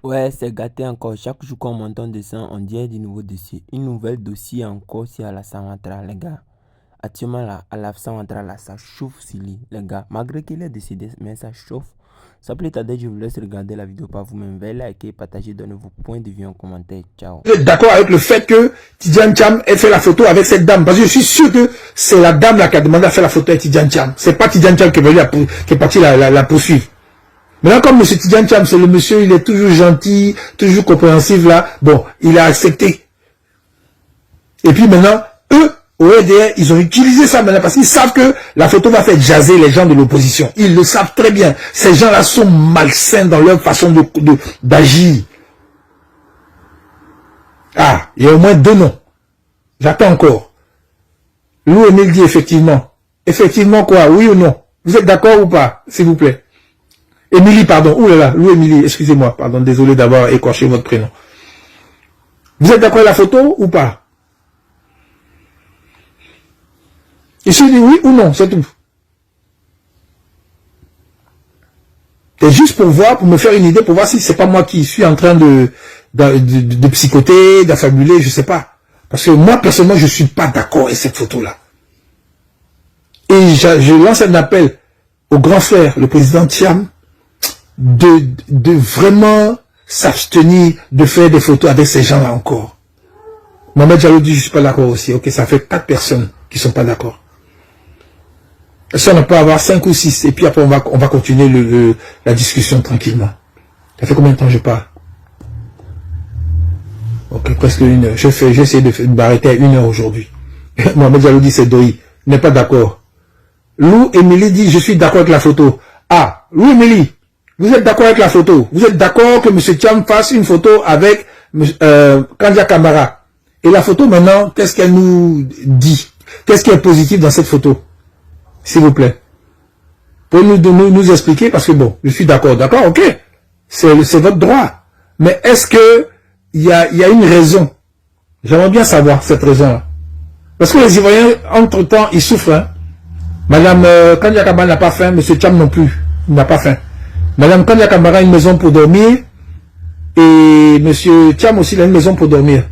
Ouais, c'est gâté encore. Chaque jour qu'on monte en descend, on dirait du nouveau dossier. Une nouvelle dossier encore si à la Samatra, les gars. Actuellement, là, à la Samatra, là, ça chauffe, Sili, les gars. Malgré qu'il est décédé, mais ça chauffe. Ça plaît, t'as je vous laisse regarder la vidéo par vous-même. Veuillez liker, partager, donnez vos points de vue en commentaire. Ciao. Vous êtes d'accord avec le fait que Tidjane Thiam ait fait la photo avec cette dame? Parce que je suis sûr que c'est la dame là qui a demandé à faire la photo avec Tidjane Thiam. C'est pas Tidjane Thiam qui est parti la poursuivre. Maintenant, comme M. Tidjane Thiam, c'est le monsieur, il est toujours gentil, toujours compréhensif là. Bon, il a accepté. Et puis maintenant, eux, au EDR, ils ont utilisé ça maintenant parce qu'ils savent que la photo va faire jaser les gens de l'opposition. Ils le savent très bien. Ces gens-là sont malsains dans leur façon d'agir. Ah, il y a au moins 2 noms. J'attends encore. Lou Emile dit effectivement. Effectivement quoi? Oui ou non? Vous êtes d'accord ou pas? S'il vous plaît. Émilie, pardon. Ouh là là, Lou Émilie, excusez-moi. Pardon, désolé d'avoir écorché votre prénom. Vous êtes d'accord avec la photo ou pas? Et si je dis oui ou non, c'est tout. C'est juste pour voir, pour me faire une idée, pour voir si c'est pas moi qui suis en train de psychoter, d'affabuler, je sais pas. Parce que moi, personnellement, je suis pas d'accord avec cette photo-là. Et je lance un appel au grand frère, le président Thiam, de vraiment s'abstenir de faire des photos avec ces gens-là encore. Mohamed Jalou dit, je suis pas d'accord aussi. Ok, ça fait 4 personnes qui sont pas d'accord. Si on peut avoir 5 ou 6, et puis après on va continuer la discussion tranquillement. Ça fait combien de temps je parle? Ok, presque 1 heure. J'ai essayé de m'arrêter à 1 heure aujourd'hui. Mohamed Jalou dit c'est Doi. Il n'est pas d'accord. Lou Émilie dit je suis d'accord avec la photo. Ah, Lou Émilie, vous êtes d'accord avec la photo? Vous êtes d'accord que M. Thiam fasse une photo avec Kandia Kamara? Et la photo maintenant, qu'est-ce qu'elle nous dit? Qu'est-ce qui est positif dans cette photo? S'il vous plaît. Pouvez nous expliquer? Parce que bon, je suis d'accord. D'accord, ok. C'est votre droit. Mais est-ce que il y a une raison? J'aimerais bien savoir cette raison-là. Parce que les Ivoiriens, entre-temps, ils souffrent. Hein? Madame Kandia Kamara n'a pas faim, M. Thiam non plus. Il n'a pas faim. Madame Kandia Kamara a une maison pour dormir. Et M. Thiam aussi, il a une maison pour dormir.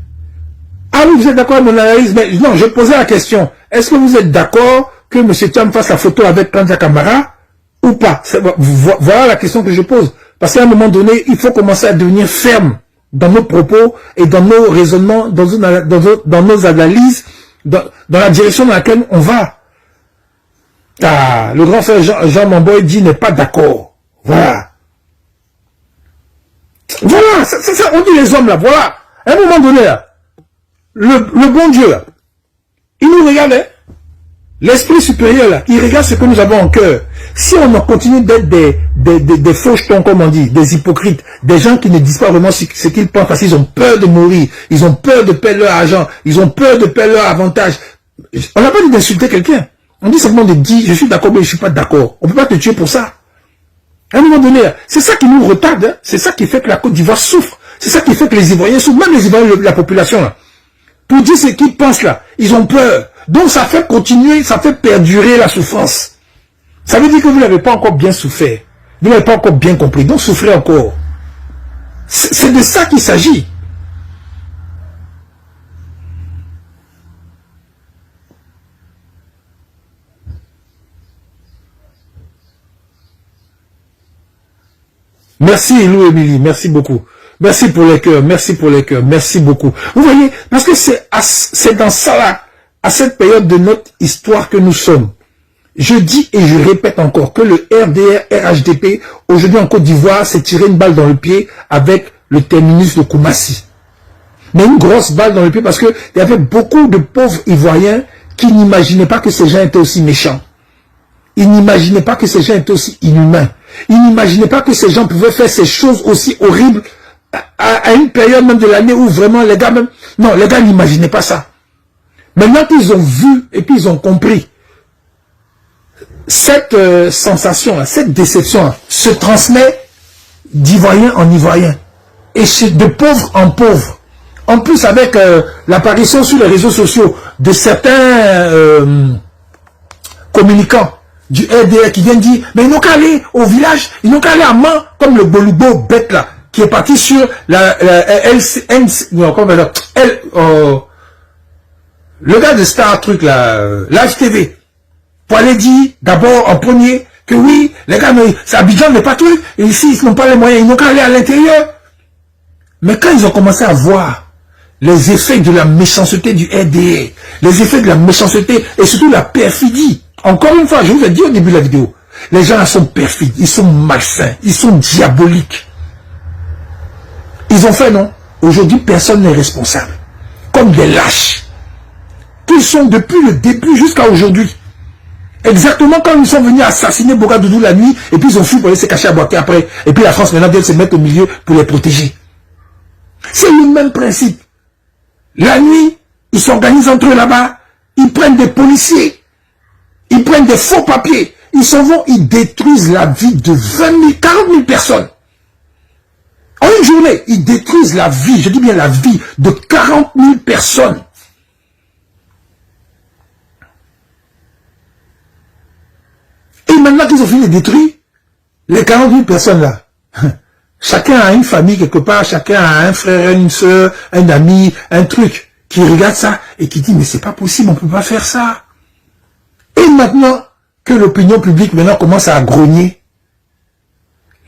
Ah oui, vous êtes d'accord avec mon analyse? Mais non, je posais la question. Est-ce que vous êtes d'accord que M. Thiam fasse la photo avec Kandia Kamara ou pas? Voilà la question que je pose. Parce qu'à un moment donné, il faut commencer à devenir ferme dans nos propos et dans nos raisonnements, dans nos analyses, dans la direction dans laquelle on va. Ah, le grand frère Jean Mamboy dit n'est pas d'accord. Voilà. Voilà, ça, on dit les hommes là, voilà. À un moment donné là, le bon Dieu là, il nous regarde, hein? L'esprit supérieur là, il regarde ce que nous avons en cœur. Si on continue d'être des faux jetons, comme on dit, des hypocrites, des gens qui ne disent pas vraiment ce qu'ils pensent parce qu'ils ont peur de mourir, ils ont peur de perdre leur argent, ils ont peur de perdre leur avantage. On n'a pas dit d'insulter quelqu'un. On dit simplement de dire, je suis d'accord, mais je ne suis pas d'accord. On ne peut pas te tuer pour ça. À un moment donné, c'est ça qui nous retarde, hein? C'est ça qui fait que la Côte d'Ivoire souffre. C'est ça qui fait que les Ivoiriens souffrent, même les Ivoiriens, la population là. Pour dire ce qu'ils pensent là, ils ont peur. Donc ça fait continuer, ça fait perdurer la souffrance. Ça veut dire que vous n'avez pas encore bien souffert. Vous n'avez pas encore bien compris. Donc souffrez encore. C'est de ça qu'il s'agit. Merci Lou Émilie, merci beaucoup. Merci pour les cœurs, merci pour les cœurs, merci beaucoup. Vous voyez, parce que c'est dans ça là, à cette période de notre histoire que nous sommes. Je dis et je répète encore que le RDR, RHDP, aujourd'hui en Côte d'Ivoire, s'est tiré une balle dans le pied avec le terminus de Koumassi. Mais une grosse balle dans le pied parce qu'il y avait beaucoup de pauvres Ivoiriens qui n'imaginaient pas que ces gens étaient aussi méchants. Ils n'imaginaient pas que ces gens étaient aussi inhumains. Ils n'imaginaient pas que ces gens pouvaient faire ces choses aussi horribles à une période même de l'année où vraiment les gars même... Non, les gars n'imaginaient pas ça. Maintenant qu'ils ont vu et puis ils ont compris, cette sensation, cette déception se transmet d'Ivoirien en Ivoirien. Et de pauvre en pauvre. En plus avec l'apparition sur les réseaux sociaux de certains communicants du RDR qui viennent dire, mais ils n'ont qu'à aller au village, ils n'ont qu'à aller à main, comme le Bolubo bête là. qui est parti sur le gars de Star Truc, Live TV, pour aller dire d'abord en premier que oui, les gars, c'est Abidjan n'est pas truc, et ici ils n'ont pas les moyens, ils n'ont qu'à aller à l'intérieur. Mais quand ils ont commencé à voir les effets de la méchanceté du RDA, les effets de la méchanceté et surtout la perfidie, encore une fois, je vous ai dit au début de la vidéo, les gens là sont perfides, ils sont malsains, ils sont diaboliques. Ils ont fait, non? Aujourd'hui, personne n'est responsable. Comme des lâches. Qu'ils sont depuis le début jusqu'à aujourd'hui. Exactement comme ils sont venus assassiner Bogadoudou la nuit, et puis ils ont fui pour aller se cacher à Boaké après. Et puis la France maintenant vient se mettre au milieu pour les protéger. C'est le même principe. La nuit, ils s'organisent entre eux là-bas, ils prennent des policiers, ils prennent des faux papiers, ils s'en vont, ils détruisent la vie de 20 000, 40 000 personnes. En une journée, ils détruisent la vie, je dis bien la vie, de 40 000 personnes. Et maintenant qu'ils ont fini de détruire, les 40 000 personnes là, chacun a une famille quelque part, chacun a un frère, une soeur, un ami, un truc, qui regarde ça et qui dit mais c'est pas possible, on peut pas faire ça. Et maintenant que l'opinion publique maintenant commence à grogner,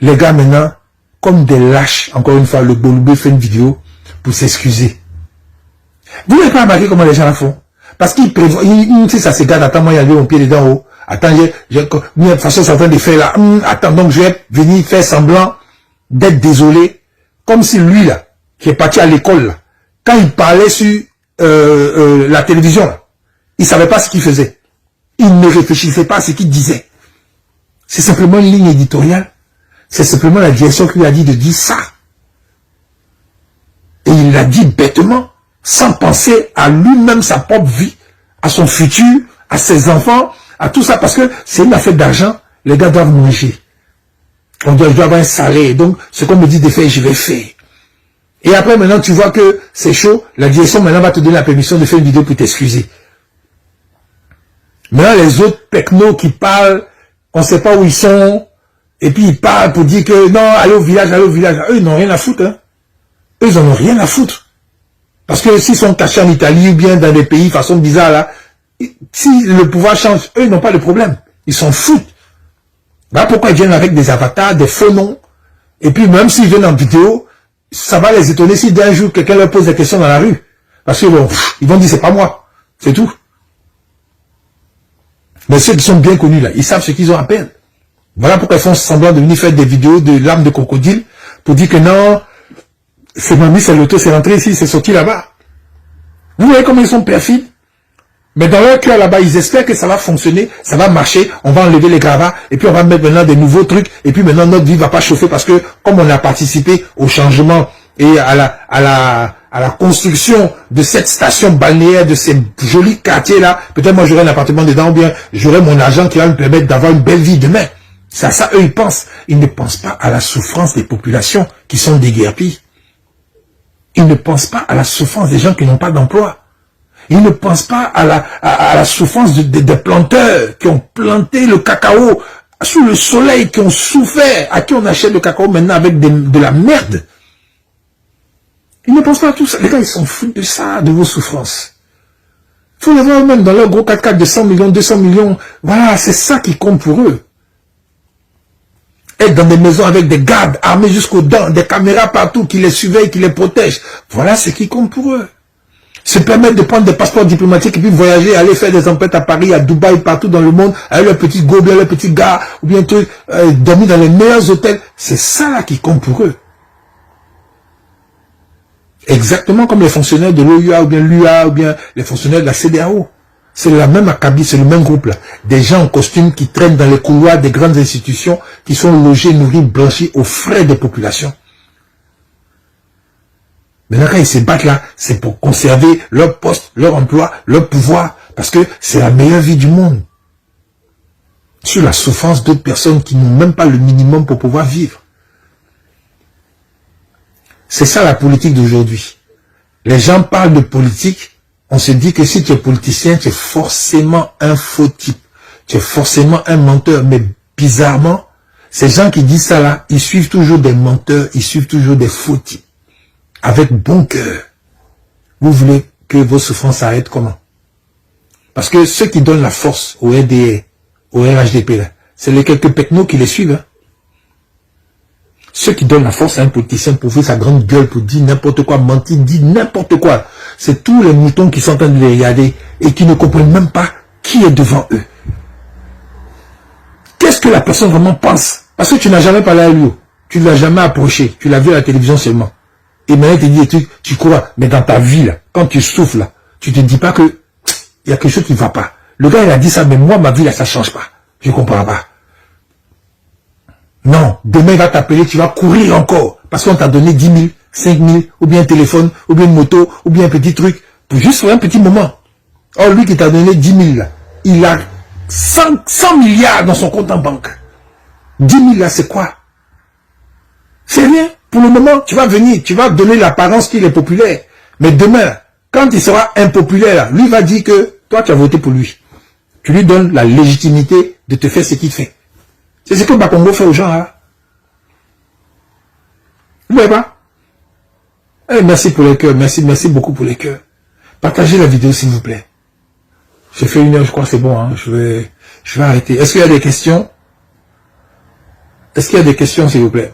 les gars maintenant, comme des lâches, encore une fois, le Bolubé fait une vidéo pour s'excuser. Vous n'avez pas remarqué comment les gens la font? Parce qu'ils prévoient, si ça se garde, attends, moi, il y a mon pied dedans haut. Attends, de toute façon, c'est en train de faire là. Attends, donc je vais venir faire semblant d'être désolé. Comme si lui, là, qui est parti à l'école, là, quand il parlait sur la télévision, là, il savait pas ce qu'il faisait. Il ne réfléchissait pas à ce qu'il disait. C'est simplement une ligne éditoriale. C'est simplement la direction qui lui a dit de dire ça. Et il l'a dit bêtement, sans penser à lui-même, sa propre vie, à son futur, à ses enfants, à tout ça, parce que c'est une affaire d'argent, les gars doivent manger. Je dois avoir un salaire, donc ce qu'on me dit de faire, je vais faire. Et après, maintenant, tu vois que c'est chaud, la direction maintenant va te donner la permission de faire une vidéo pour t'excuser. Maintenant, les autres technos qui parlent, on ne sait pas où ils sont, et puis ils parlent pour dire que non, allez au village, eux, ils n'ont rien à foutre. Hein. Eux, ils n'en ont rien à foutre. Parce que s'ils sont cachés en Italie ou bien dans des pays façon bizarre là, si le pouvoir change, eux, ils n'ont pas de problème. Ils s'en foutent. Voilà pourquoi ils viennent avec des avatars, des faux noms. Et puis même s'ils viennent en vidéo, ça va les étonner si d'un jour quelqu'un leur pose des questions dans la rue. Parce qu'ils vont dire c'est pas moi. C'est tout. Mais ceux qui sont bien connus là, ils savent ce qu'ils ont à peine. Voilà pourquoi ils font semblant de venir faire des vidéos de larmes de crocodile pour dire que non, c'est mamie, c'est l'auto, c'est rentré ici, c'est sorti là-bas. Vous voyez comment ils sont perfides? Mais dans leur cœur là-bas, ils espèrent que ça va fonctionner, ça va marcher, on va enlever les gravats, et puis on va mettre maintenant des nouveaux trucs, et puis maintenant notre vie va pas chauffer parce que comme on a participé au changement et à la construction de cette station balnéaire, de ces jolis quartiers là, peut-être moi j'aurai un appartement dedans, ou bien j'aurai mon argent qui va me permettre d'avoir une belle vie demain. C'est à ça eux ils pensent. Ils ne pensent pas à la souffrance des populations qui sont déguerpies. Ils ne pensent pas à la souffrance des gens qui n'ont pas d'emploi. Ils ne pensent pas à la souffrance des planteurs qui ont planté le cacao sous le soleil, qui ont souffert, à qui on achète le cacao maintenant avec de la merde. Ils ne pensent pas à tout ça. Les gars, ils s'en foutent de ça, de vos souffrances. Il faut les voir même dans leur gros 4x4 de 100 millions, 200 millions. Voilà, c'est ça qui compte pour eux. Être dans des maisons avec des gardes armés jusqu'aux dents, des caméras partout qui les surveillent, qui les protègent. Voilà ce qui compte pour eux. Se permettre de prendre des passeports diplomatiques et puis voyager, aller faire des emplettes à Paris, à Dubaï, partout dans le monde, avec leurs petits go, bien leurs petits gars, ou bien dormir dans les meilleurs hôtels. C'est ça là qui compte pour eux. Exactement comme les fonctionnaires de l'OUA, ou bien l'UA, ou bien les fonctionnaires de la CEDEAO. C'est la même acabit, c'est le même groupe là. Des gens en costume qui traînent dans les couloirs des grandes institutions, qui sont logés, nourris, blanchis aux frais des populations. Maintenant, quand ils se battent là, c'est pour conserver leur poste, leur emploi, leur pouvoir, parce que c'est la meilleure vie du monde. Sur la souffrance d'autres personnes qui n'ont même pas le minimum pour pouvoir vivre. C'est ça la politique d'aujourd'hui. Les gens parlent de politique, on se dit que si tu es politicien, tu es forcément un faux type. Tu es forcément un menteur, mais bizarrement, Ces gens qui disent ça là, ils suivent toujours des menteurs, ils suivent toujours des fautifs. Avec bon cœur. Vous voulez que vos souffrances s'arrêtent comment? Parce que ceux qui donnent la force au RDR, au RHDP là, c'est les quelques pecnos qui les suivent. Hein. Ceux qui donnent la force à un politicien pour faire sa grande gueule, pour dire n'importe quoi, mentir, dire n'importe quoi. C'est tous les moutons qui sont en train de les regarder et qui ne comprennent même pas qui est devant eux. Qu'est-ce que la personne vraiment pense? Parce que tu n'as jamais parlé à lui. Tu ne l'as jamais approché. Tu l'as vu à la télévision seulement. Et maintenant, il te dit des trucs, tu crois. Mais dans ta vie, là, quand tu souffles, là, tu te dis pas que il y a quelque chose qui ne va pas. Le gars, il a dit ça, mais moi, ma vie, là, ça ne change pas. Je ne comprends pas. Non, demain, il va t'appeler, tu vas courir encore. Parce qu'on t'a donné 10 000, 5 000, ou bien un téléphone, ou bien une moto, ou bien un petit truc, pour juste faire un petit moment. Or, lui qui t'a donné 10 000, là, il a 100 milliards dans son compte en banque. 10 000, là, c'est quoi? C'est rien. Pour le moment, tu vas venir, tu vas donner l'apparence qu'il est populaire. Mais demain, quand il sera impopulaire, lui va dire que toi, tu as voté pour lui. Tu lui donnes la légitimité de te faire ce qu'il fait. C'est ce que Bakongo fait aux gens. Hein. Vous voyez pas? Eh, merci pour les cœurs. Merci beaucoup pour les cœurs. Partagez la vidéo, s'il vous plaît. J'ai fait 1 heure, je crois que c'est bon. Hein. Je vais arrêter. Est-ce qu'il y a des questions? Est-ce qu'il y a des questions, s'il vous plaît?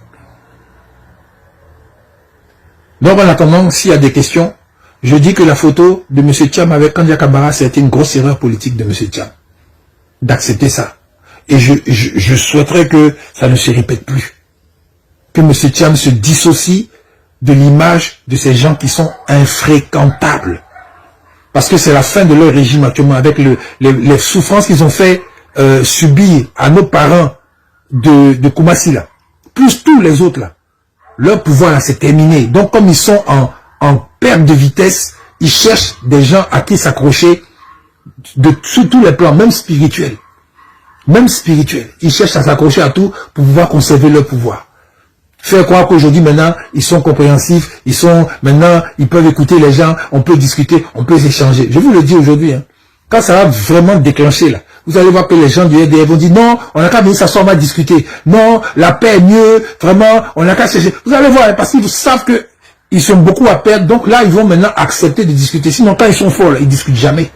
Donc, en attendant, s'il y a des questions, je dis que la photo de M. Thiam avec Kandia Kambara, c'était une grosse erreur politique de M. Thiam. D'accepter ça. Et je souhaiterais que ça ne se répète plus. Que M. Thiam se dissocie de l'image de ces gens qui sont infréquentables. Parce que c'est la fin de leur régime actuellement, avec les souffrances qu'ils ont fait subir à nos parents de Koumassi là. Plus tous les autres là. Leur pouvoir là, c'est terminé. Donc, comme ils sont en perte de vitesse, ils cherchent des gens à qui s'accrocher sur tous les plans, même spirituels. Même spirituels. Ils cherchent à s'accrocher à tout pour pouvoir conserver leur pouvoir. Faire croire qu'aujourd'hui, maintenant, ils sont compréhensifs, maintenant, ils peuvent écouter les gens, on peut discuter, on peut échanger. Je vous le dis aujourd'hui, hein, quand ça va vraiment déclencher, là, vous allez voir que les gens du RDR vont dire, non, on n'a qu'à venir s'asseoir, on va discuter. Non, la paix est mieux, vraiment, on n'a qu'à chercher. Vous allez voir, hein, parce qu'ils savent que ils sont beaucoup à perdre, donc là, ils vont maintenant accepter de discuter. Sinon, quand ils sont forts, là, ils ne discutent jamais.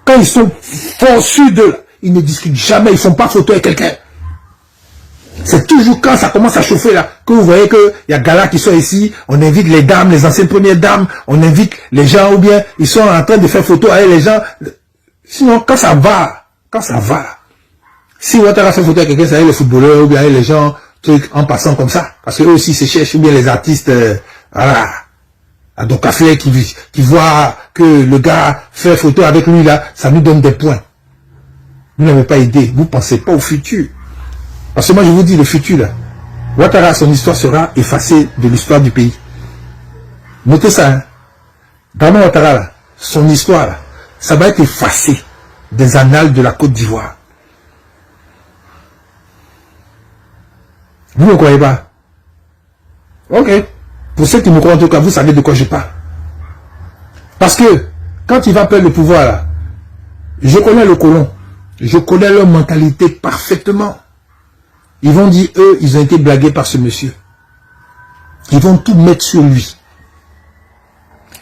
Quand ils sont forts sur d'eux, ils ne discutent jamais, ils ne font pas photo avec quelqu'un. C'est toujours quand ça commence à chauffer là, que vous voyez qu'il y a Gala qui sont ici, on invite les dames, les anciennes premières dames, on invite les gens, ou bien ils sont en train de faire photo avec les gens. Sinon, quand ça va, si Ouattara fait photo avec quelqu'un, c'est avec les footballeurs, ou bien avec les gens, trucs, en passant comme ça, parce qu'eux aussi se cherchent, ou bien les artistes, voilà, à donc café qui voient que le gars fait photo avec lui là, ça nous donne des points. Vous n'avez pas aidé, vous ne pensez pas au futur. Parce que moi je vous dis, le futur là, Ouattara, son histoire sera effacée de l'histoire du pays. Notez ça, hein. Vraiment Ouattara là, son histoire là, ça va être effacé des annales de la Côte d'Ivoire. Vous ne croyez pas? Ok. Pour ceux qui me croient en tout cas, vous savez de quoi je parle. Parce que, quand il va perdre le pouvoir là, je connais le colon. Je connais leur mentalité parfaitement. Ils vont dire, eux, ils ont été blagués par ce monsieur. Ils vont tout mettre sur lui.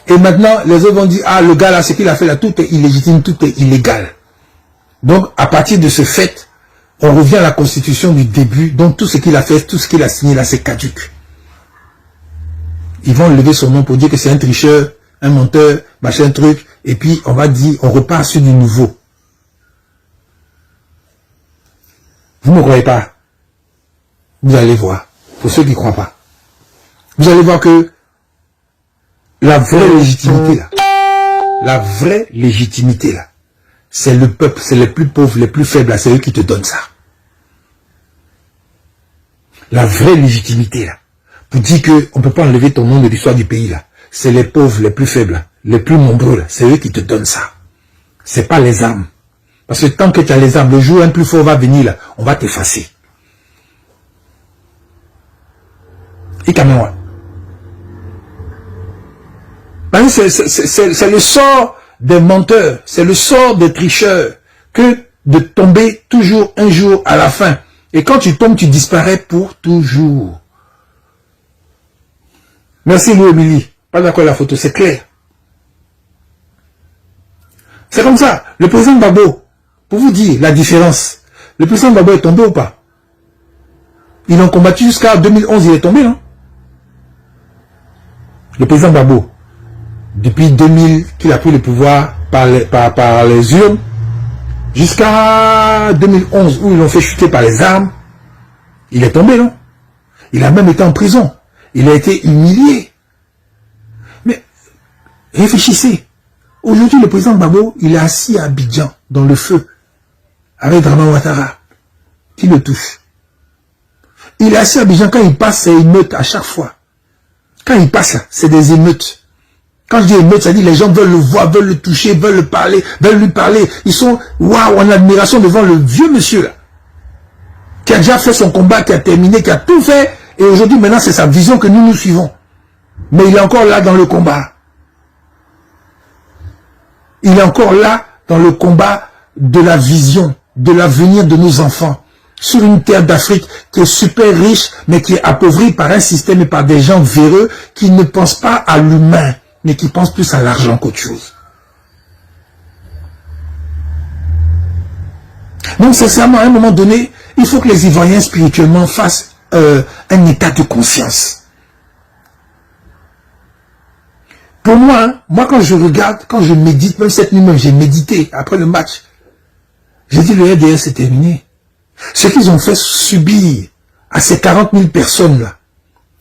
Et maintenant, les autres vont dire, ah, le gars là, ce qu'il a fait là, tout est illégitime, tout est illégal. Donc, à partir de ce fait, on revient à la constitution du début. Donc, tout ce qu'il a fait, tout ce qu'il a signé là, c'est caduc. Ils vont lever son nom pour dire que c'est un tricheur, un menteur, machin truc. Et puis, on va dire, on repart sur du nouveau. Vous ne me croyez pas? Vous allez voir. Pour ceux qui ne croient pas. Vous allez voir que la vraie légitimité là, c'est le peuple, c'est les plus pauvres, les plus faibles, c'est eux qui te donnent ça. La vraie légitimité là, pour dire qu'on ne peut pas enlever ton nom de l'histoire du pays là, c'est les pauvres, les plus faibles, les plus nombreux, c'est eux qui te donnent ça. C'est pas les armes. Parce que tant que tu as les armes, le jour où un plus fort va venir là, on va t'effacer. Et quand même, c'est le sort des menteurs, c'est le sort des tricheurs, que de tomber toujours un jour à la fin. Et quand tu tombes, tu disparais pour toujours. Merci Louis Émilie. Pas d'accord avec la photo, c'est clair. C'est comme ça. Le président Gbagbo, pour vous dire la différence, le président Gbagbo est tombé ou pas? Ils l'ont combattu jusqu'à 2011, il est tombé, non? Le président Gbagbo, depuis 2000 qu'il a pris le pouvoir par les urnes, jusqu'à 2011 où ils l'ont fait chuter par les armes, il est tombé, non? Il a même été en prison. Il a été humilié. Mais réfléchissez. Aujourd'hui, le président Gbagbo, il est assis à Abidjan, dans le feu, avec Dramane Ouattara, qui le touche. Il est assis à Abidjan, quand il passe, c'est émeute à chaque fois. Quand il passe, c'est des émeutes. Quand je dis émeute, ça dit les gens veulent le voir, veulent le toucher, veulent le parler, veulent lui parler. Ils sont, waouh, en admiration devant le vieux monsieur là, qui a déjà fait son combat, qui a terminé, qui a tout fait. Et aujourd'hui, maintenant, c'est sa vision que nous suivons. Mais il est encore là dans le combat. Il est encore là dans le combat de la vision, de l'avenir de nos enfants. Sur une terre d'Afrique qui est super riche, mais qui est appauvrie par un système et par des gens véreux qui ne pensent pas à l'humain, mais qui pensent plus à l'argent qu'autre chose. Donc, sincèrement, à un moment donné, il faut que les Ivoiriens spirituellement fassent un état de conscience. Pour moi, hein, moi quand je regarde, quand je médite, même cette nuit même, j'ai médité après le match. J'ai dit le RDS c'est terminé. Ce qu'ils ont fait subir à ces 40 000 personnes-là,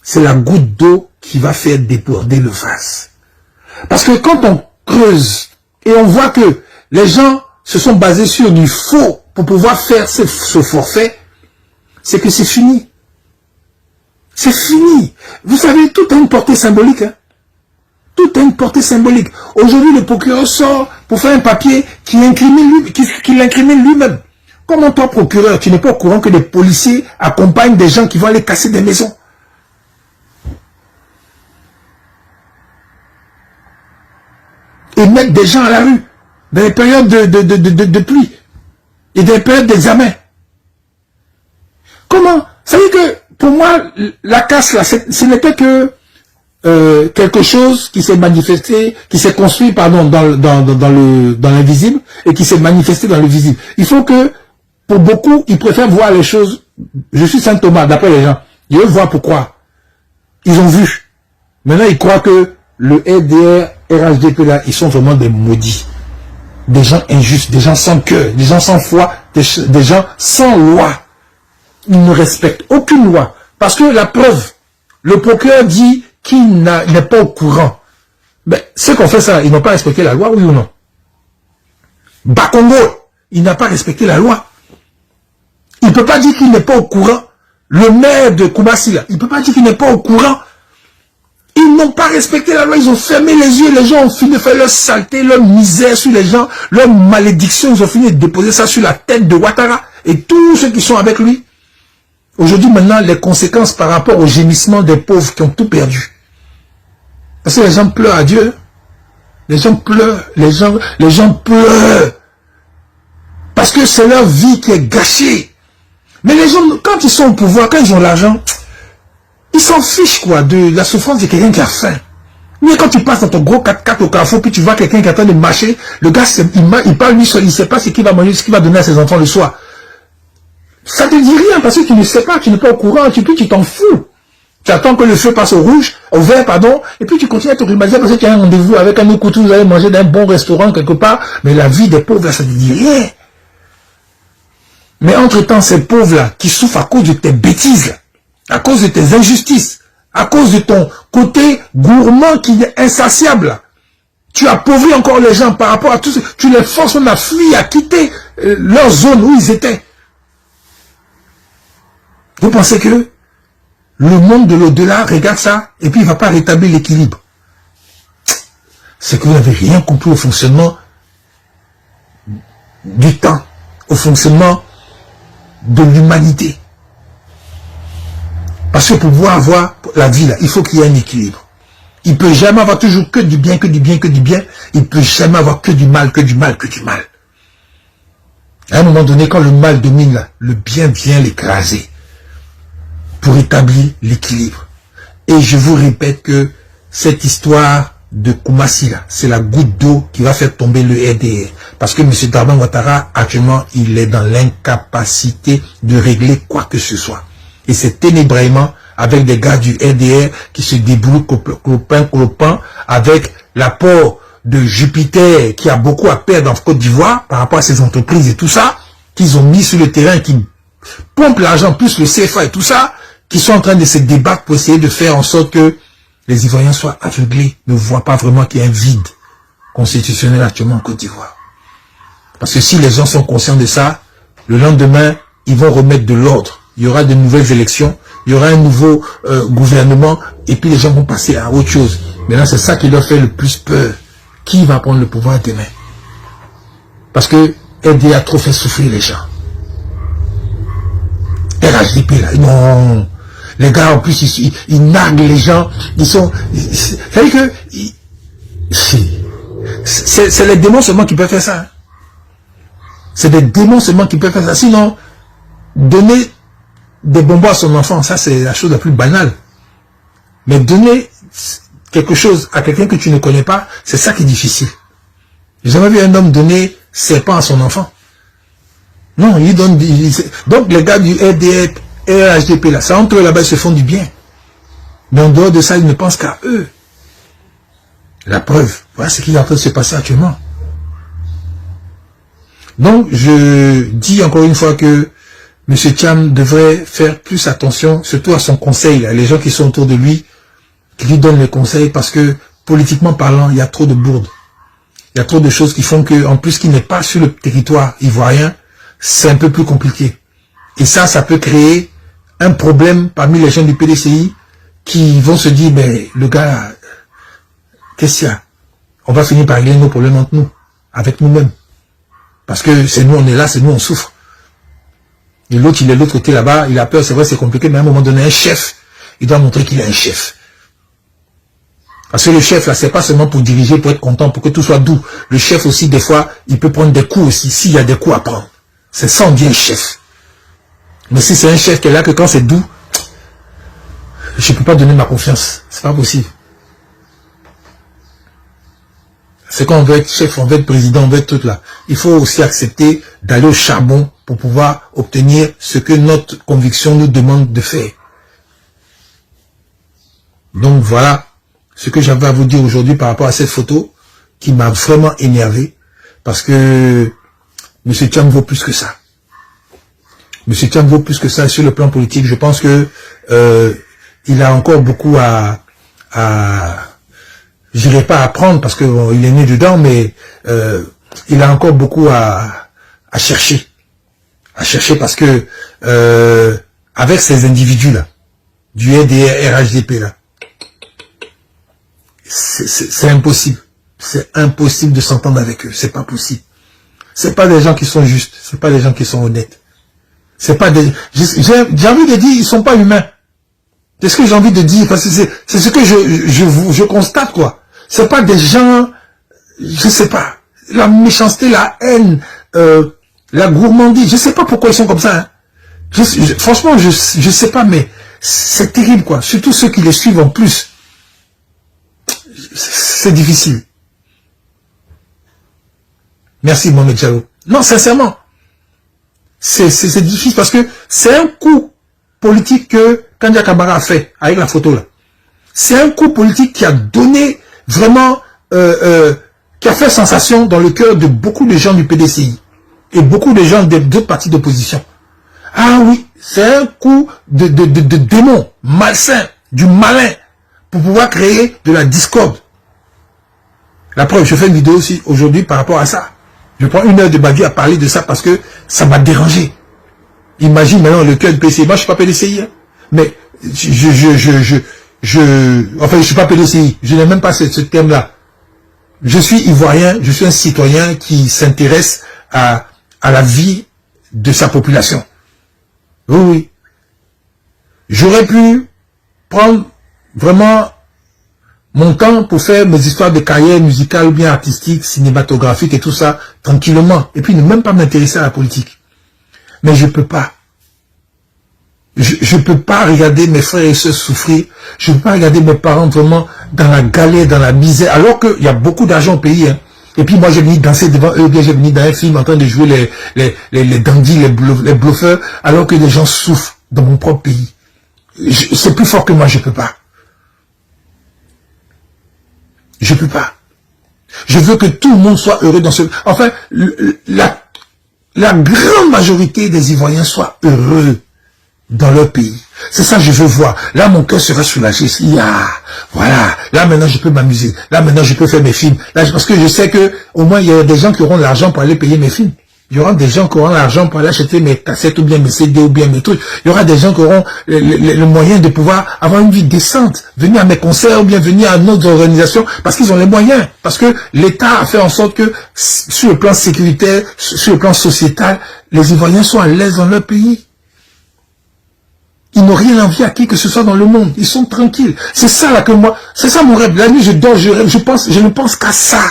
c'est la goutte d'eau qui va faire déborder le vase. Parce que quand on creuse et on voit que les gens se sont basés sur du faux pour pouvoir faire ce forfait, c'est que c'est fini. C'est fini. Vous savez, tout a une portée symbolique. Hein? Tout a une portée symbolique. Aujourd'hui, le procureur sort pour faire un papier qui l'incrimine lui-même. Comment toi, procureur, tu n'es pas au courant que les policiers accompagnent des gens qui vont aller casser des maisons? Et mettre des gens à la rue dans les périodes de pluie et des périodes d'examen. Comment? Ça veut dire que, pour moi, la casse là, ce n'était que quelque chose qui s'est manifesté, qui s'est construit, pardon, dans l'invisible et qui s'est manifesté dans le visible. Il faut que, pour beaucoup, ils préfèrent voir les choses. Je suis Saint Thomas, d'après les gens. Ils veulent voir pourquoi. Ils ont vu. Maintenant, ils croient que le RDR, RHDP là, ils sont vraiment des maudits. Des gens injustes, des gens sans cœur, des gens sans foi, des gens sans loi. Ils ne respectent aucune loi. Parce que la preuve, le procureur dit qu'il n'est pas au courant. Mais ceux qui ont fait ça, ils n'ont pas respecté la loi, oui ou non? Bakongo, il n'a pas respecté la loi. Il ne peut pas dire qu'il n'est pas au courant. Le maire de Koumassi, là, il ne peut pas dire qu'il n'est pas au courant. Ils n'ont pas respecté la loi, ils ont fermé les yeux, les gens ont fini de faire leur saleté, leur misère sur les gens, leur malédiction, ils ont fini de déposer ça sur la tête de Ouattara et tous ceux qui sont avec lui. Aujourd'hui, maintenant, les conséquences par rapport au gémissement des pauvres qui ont tout perdu. Parce que les gens pleurent à Dieu. Les gens pleurent, les gens pleurent. Parce que c'est leur vie qui est gâchée. Mais les gens, quand ils sont au pouvoir, quand ils ont l'argent, ils s'en fichent quoi de la souffrance de quelqu'un qui a faim. Mais quand tu passes dans ton gros 4x4 au carrefour, puis tu vois quelqu'un qui est en train de marcher, le gars, il parle lui seul, il ne sait pas ce qu'il va manger, ce qu'il va donner à ses enfants le soir. Ça te dit rien parce que tu ne sais pas, tu n'es pas au courant, tu t'en fous. Tu attends que le feu passe au rouge, au vert, pardon, et puis tu continues à te rhumager parce que tu as un rendez-vous avec un autre, vous allez manger dans un bon restaurant quelque part, mais la vie des pauvres, là, ça te dit rien. Mais entre-temps, ces pauvres-là, qui souffrent à cause de tes bêtises, là, à cause de tes injustices, à cause de ton côté gourmand qui est insatiable, là, tu appauvris encore les gens par rapport à tout ça, tu les forces même à fuir, à quitter leur zone où ils étaient. Vous pensez que le monde de l'au-delà regarde ça et puis il ne va pas rétablir l'équilibre? C'est que vous n'avez rien compris au fonctionnement du temps, au fonctionnement de l'humanité. Parce que pour pouvoir avoir la vie là, il faut qu'il y ait un équilibre. Il ne peut jamais avoir toujours que du bien, que du bien, que du bien. Il ne peut jamais avoir que du mal, que du mal, que du mal. À un moment donné, quand le mal domine, là, le bien vient l'écraser pour établir l'équilibre. Et je vous répète que cette histoire de Koumassi, là, c'est la goutte d'eau qui va faire tomber le RDR. Parce que M. Darban Ouattara, actuellement, il est dans l'incapacité de régler quoi que ce soit. Et c'est ténébraillement avec des gars du RDR qui se débrouillent clopin, avec l'apport de Jupiter qui a beaucoup à perdre en Côte d'Ivoire par rapport à ses entreprises et tout ça, qu'ils ont mis sur le terrain, qui pompent l'argent, plus le CFA et tout ça, qui sont en train de se débattre pour essayer de faire en sorte que les Ivoiriens soient aveuglés, ne voient pas vraiment qu'il y a un vide constitutionnel actuellement en Côte d'Ivoire. Parce que si les gens sont conscients de ça, le lendemain, ils vont remettre de l'ordre. Il y aura de nouvelles élections, il y aura un nouveau gouvernement, et puis les gens vont passer à autre chose. Maintenant, c'est ça qui leur fait le plus peur. Qui va prendre le pouvoir demain? Parce que RD a trop fait souffrir les gens. RHDP, là, non. Les gars, en plus, ils narguent les gens. Ils sont... C'est-à-dire que... C'est les démons seulement qui peuvent faire ça. Hein. C'est des démons seulement qui peuvent faire ça. Sinon, donner des bonbons à son enfant, ça, c'est la chose la plus banale. Mais donner quelque chose à quelqu'un que tu ne connais pas, c'est ça qui est difficile. J'ai jamais vu un homme donner serpent à son enfant. Non, il donne... Donc, les gars du RDR, RHDP, là, ça entre eux là-bas, ils se font du bien. Mais en dehors de ça, ils ne pensent qu'à eux. La preuve, voilà ce qui est en train de se passer actuellement. Donc, je dis encore une fois que M. Thiam devrait faire plus attention, surtout à son conseil, là, les gens qui sont autour de lui, qui lui donnent les conseils, parce que, politiquement parlant, il y a trop de bourdes. Il y a trop de choses qui font que, en plus, qu'il n'est pas sur le territoire ivoirien, c'est un peu plus compliqué. Et ça peut créer un problème parmi les gens du PDCI qui vont se dire, mais le gars, qu'est-ce qu'il y a? On va finir par régler nos problèmes entre nous, avec nous-mêmes. Parce que c'est nous, on est là, c'est nous, on souffre. Et l'autre, il est de l'autre côté là-bas, il a peur, c'est vrai, c'est compliqué, mais à un moment donné, un chef, il doit montrer qu'il est un chef. Parce que le chef, là, c'est pas seulement pour diriger, pour être content, pour que tout soit doux. Le chef aussi, des fois, il peut prendre des coups aussi, s'il y a des coups à prendre. C'est ça, on dit un chef. Mais si c'est un chef qui est là, que quand c'est doux, je ne peux pas donner ma confiance. C'est pas possible. C'est quand on veut être chef, on veut être président, on veut être tout là. Il faut aussi accepter d'aller au charbon pour pouvoir obtenir ce que notre conviction nous demande de faire. Donc voilà ce que j'avais à vous dire aujourd'hui par rapport à cette photo qui m'a vraiment énervé parce que M. Thiam vaut plus que ça. M. Thiam vaut plus que ça sur le plan politique. Je pense que il a encore beaucoup à je dirais pas apprendre parce que bon, il est né dedans, mais il a encore beaucoup à chercher. À chercher parce que avec ces individus là, du RDR, RHDP là, c'est impossible. C'est impossible de s'entendre avec eux. C'est pas possible. C'est pas des gens qui sont justes. C'est pas des gens qui sont honnêtes. C'est pas des... J'ai envie de dire, ils sont pas humains. C'est ce que j'ai envie de dire, parce que c'est ce que je constate, quoi. C'est pas des gens, je sais pas, la méchanceté, la haine, la gourmandise, je sais pas pourquoi ils sont comme ça. Hein. Franchement, je sais pas, mais c'est terrible, quoi. Surtout ceux qui les suivent en plus. C'est difficile. Merci, Mohamed Diallo. Non, sincèrement. C'est difficile parce que c'est un coup politique que Kandia Kamara a fait avec la photo là. C'est un coup politique qui a donné vraiment, qui a fait sensation dans le cœur de beaucoup de gens du PDCI et beaucoup de gens d'autres partis d'opposition. Ah oui, c'est un coup de démon malsain, du malin pour pouvoir créer de la discorde. La preuve, je fais une vidéo aussi aujourd'hui par rapport à ça. Je prends 1 heure de ma vie à parler de ça parce que ça m'a dérangé. Imagine maintenant le cœur du PDCI. Moi, je suis pas PDCI, hein, mais enfin, je suis pas PDCI. Je n'ai même pas ce thème-là. Je suis ivoirien, je suis un citoyen qui s'intéresse à la vie de sa population. Oui, oui. J'aurais pu prendre vraiment mon temps pour faire mes histoires de carrière musicale ou bien artistique, cinématographique et tout ça, tranquillement. Et puis ne même pas m'intéresser à la politique. Mais je peux pas. Je peux pas regarder mes frères et sœurs souffrir. Je peux pas regarder mes parents vraiment dans la galère, dans la misère, alors qu'il y a beaucoup d'argent au pays. Hein. Et puis moi j'ai venu danser devant eux, bien j'ai venu dans un film en train de jouer les dandys, les bluffeurs, alors que les gens souffrent dans mon propre pays. C'est plus fort que moi, je peux pas. Je peux pas. Je veux que tout le monde soit heureux dans ce... Enfin, la grande majorité des Ivoiriens soient heureux dans leur pays. C'est ça que je veux voir. Là, mon cœur sera soulagé. Voilà. Là, maintenant, je peux m'amuser. Là, maintenant, je peux faire mes films. Là, parce que je sais que au moins, il y a des gens qui auront l'argent pour aller payer mes films. Il y aura des gens qui auront l'argent pour aller acheter mes cassettes ou bien mes CD ou bien mes trucs. Il y aura des gens qui auront le moyen de pouvoir avoir une vie décente. Venir à mes concerts ou bien venir à notre organisation parce qu'ils ont les moyens. Parce que l'État a fait en sorte que sur le plan sécuritaire, sur le plan sociétal, les Ivoiriens sont à l'aise dans leur pays. Ils n'ont rien envie à qui que ce soit dans le monde. Ils sont tranquilles. C'est ça là que moi, c'est ça mon rêve. La nuit, je dors, je rêve, je ne pense qu'à ça.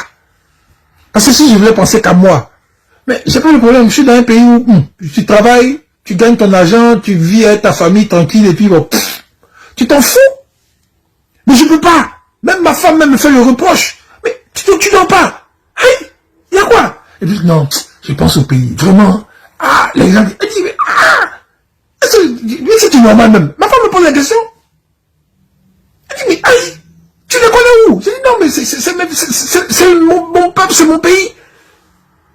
Parce que si je voulais penser qu'à moi, mais j'ai pas le problème. Je suis dans un pays où tu travailles, tu gagnes ton argent, tu vis avec ta famille tranquille et puis bon, tu t'en fous. Mais je peux pas. Même ma femme même me fait le reproche. Mais tu dors pas. Hey, il y a quoi? Et puis non, je pense au pays. Vraiment. Ah, les gens disent, mais c'est normal même. Ma femme me pose la question. Elle dit, mais aïe, tu les connais où? Je dis, non, mais c'est mon peuple, c'est mon pays.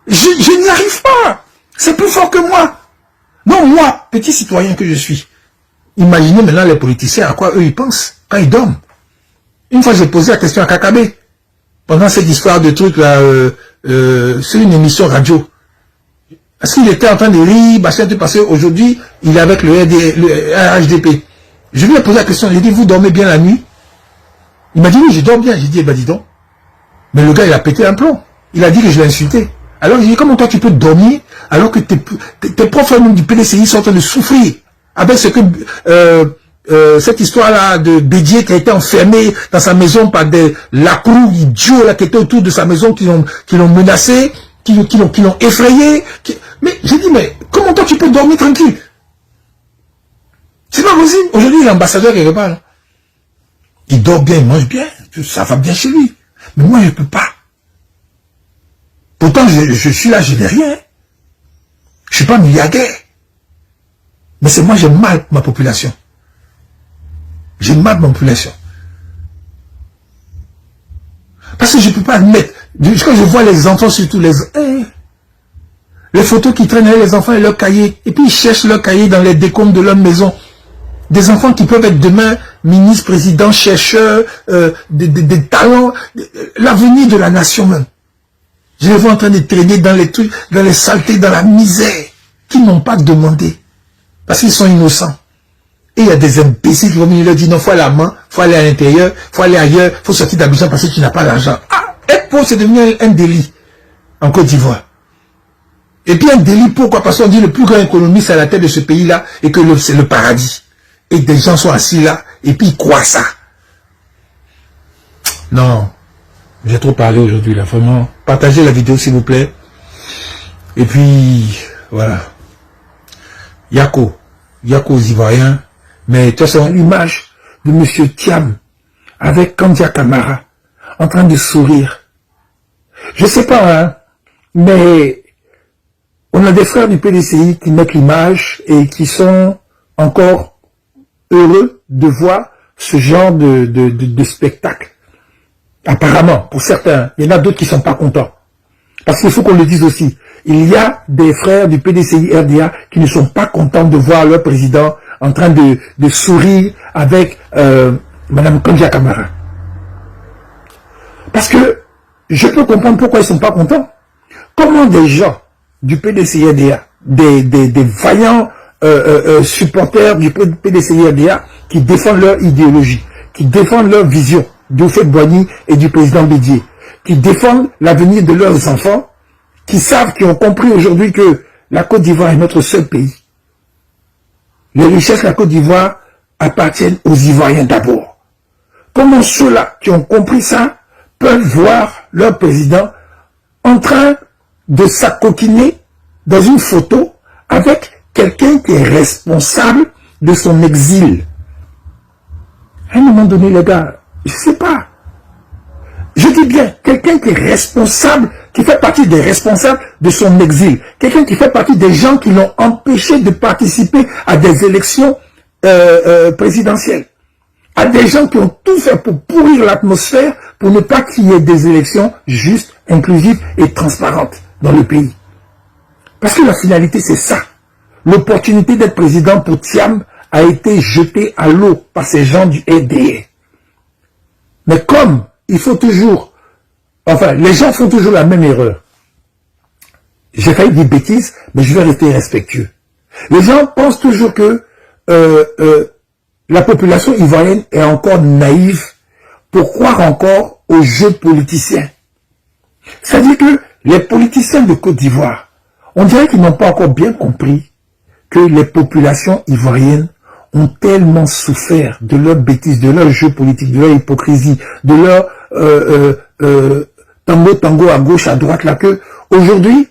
Je n'y arrive pas. C'est plus fort que moi. Non, moi, petit citoyen que je suis. Imaginez maintenant les politiciens, à quoi eux ils pensent quand ils dorment. Une fois j'ai posé la question à Kakabe. Pendant cette histoire de truc là, c'est une émission radio. Parce qu'il était en train de rire, parce qu'aujourd'hui, il est avec le HDP. Je lui ai posé la question, j'ai dit, vous dormez bien la nuit? Il m'a dit, oui, je dors bien. J'ai dit, eh ben dis donc. Mais le gars, il a pété un plomb. Il a dit que je l'ai insulté. Alors, j'ai dit, comment toi tu peux dormir alors que tes profs du PDCI sont en train de souffrir avec ce que cette histoire-là de Bédier qui a été enfermé dans sa maison par des lacrous idiots là, qui étaient autour de sa maison, qui l'ont menacé, qui l'ont effrayé. Mais j'ai dit, mais comment toi tu peux dormir tranquille? C'est pas possible. Aujourd'hui, l'ambassadeur quelque part, là, il dort bien, il mange bien, ça va bien chez lui. Mais moi, je peux pas. Pourtant, je suis là, je n'ai rien. Je suis pas milliardaire. Mais c'est moi, j'ai mal ma population. J'ai mal ma population. Parce que je ne peux pas admettre. Quand je vois les enfants, surtout les photos qui traînent avec les enfants et leurs cahiers, et puis ils cherchent leurs cahiers dans les décombres de leur maison. Des enfants qui peuvent être demain ministres, présidents, chercheurs, des talents, l'avenir de la nation même. Je les vois en train de traîner dans les trucs, dans les saletés, dans la misère, qui n'ont pas demandé. Parce qu'ils sont innocents. Et il y a des imbéciles qui vont venir leur dire, non, faut aller à la main, faut aller à l'intérieur, faut aller ailleurs, faut sortir d'Abidjan parce que tu n'as pas d'argent. Ah, être pauvre, c'est devenu un délit en Côte d'Ivoire. Et puis un délit, pourquoi? Parce qu'on dit le plus grand économiste à la tête de ce pays-là et que c'est le paradis. Et des gens sont assis là, et puis ils croient ça. Non. J'ai trop parlé aujourd'hui, là, vraiment. Partagez la vidéo, s'il vous plaît. Et puis, voilà. Yako aux Ivoiriens. Mais, tu vois, l'image de M. Thiam avec Kandia Camara en train de sourire. Je sais pas, hein, mais on a des frères du PDCI qui mettent l'image et qui sont encore heureux de voir ce genre de spectacle. Apparemment, pour certains, il y en a d'autres qui ne sont pas contents. Parce qu'il faut qu'on le dise aussi. Il y a des frères du PDCI RDA qui ne sont pas contents de voir leur président en train de sourire avec Mme Kandia Camara. Parce que je peux comprendre pourquoi ils ne sont pas contents. Comment des gens du PDCI RDA, des vaillants supporters du PDCI RDA qui défendent leur idéologie, qui défendent leur vision, d'Houphouët-Boigny et du président Bédier, qui défendent l'avenir de leurs enfants, qui ont compris aujourd'hui que la Côte d'Ivoire est notre seul pays. Les richesses de la Côte d'Ivoire appartiennent aux Ivoiriens d'abord. comment ceux-là qui ont compris ça peuvent voir leur président en train de s'acoquiner dans une photo avec quelqu'un qui est responsable de son exil. À un moment donné, les gars, je ne sais pas. Je dis bien, quelqu'un qui est responsable, qui fait partie des responsables de son exil. Quelqu'un qui fait partie des gens qui l'ont empêché de participer à des élections présidentielles. À des gens qui ont tout fait pour pourrir l'atmosphère, pour ne pas qu'il y ait des élections justes, inclusives et transparentes dans le pays. Parce que la finalité, c'est ça. L'opportunité d'être président pour Thiam a été jetée à l'eau par ces gens du RDR. Mais comme il faut toujours, enfin, les gens font toujours la même erreur. J'ai failli dire bêtises, mais je vais rester respectueux. Les gens pensent toujours que la population ivoirienne est encore naïve pour croire encore aux jeux politiciens. C'est-à-dire que les politiciens de Côte d'Ivoire, on dirait qu'ils n'ont pas encore bien compris que les populations ivoiriennes ont tellement souffert de leurs bêtises, de leurs jeux politiques, de leur hypocrisie, de leur tango à gauche, à droite, là, que aujourd'hui,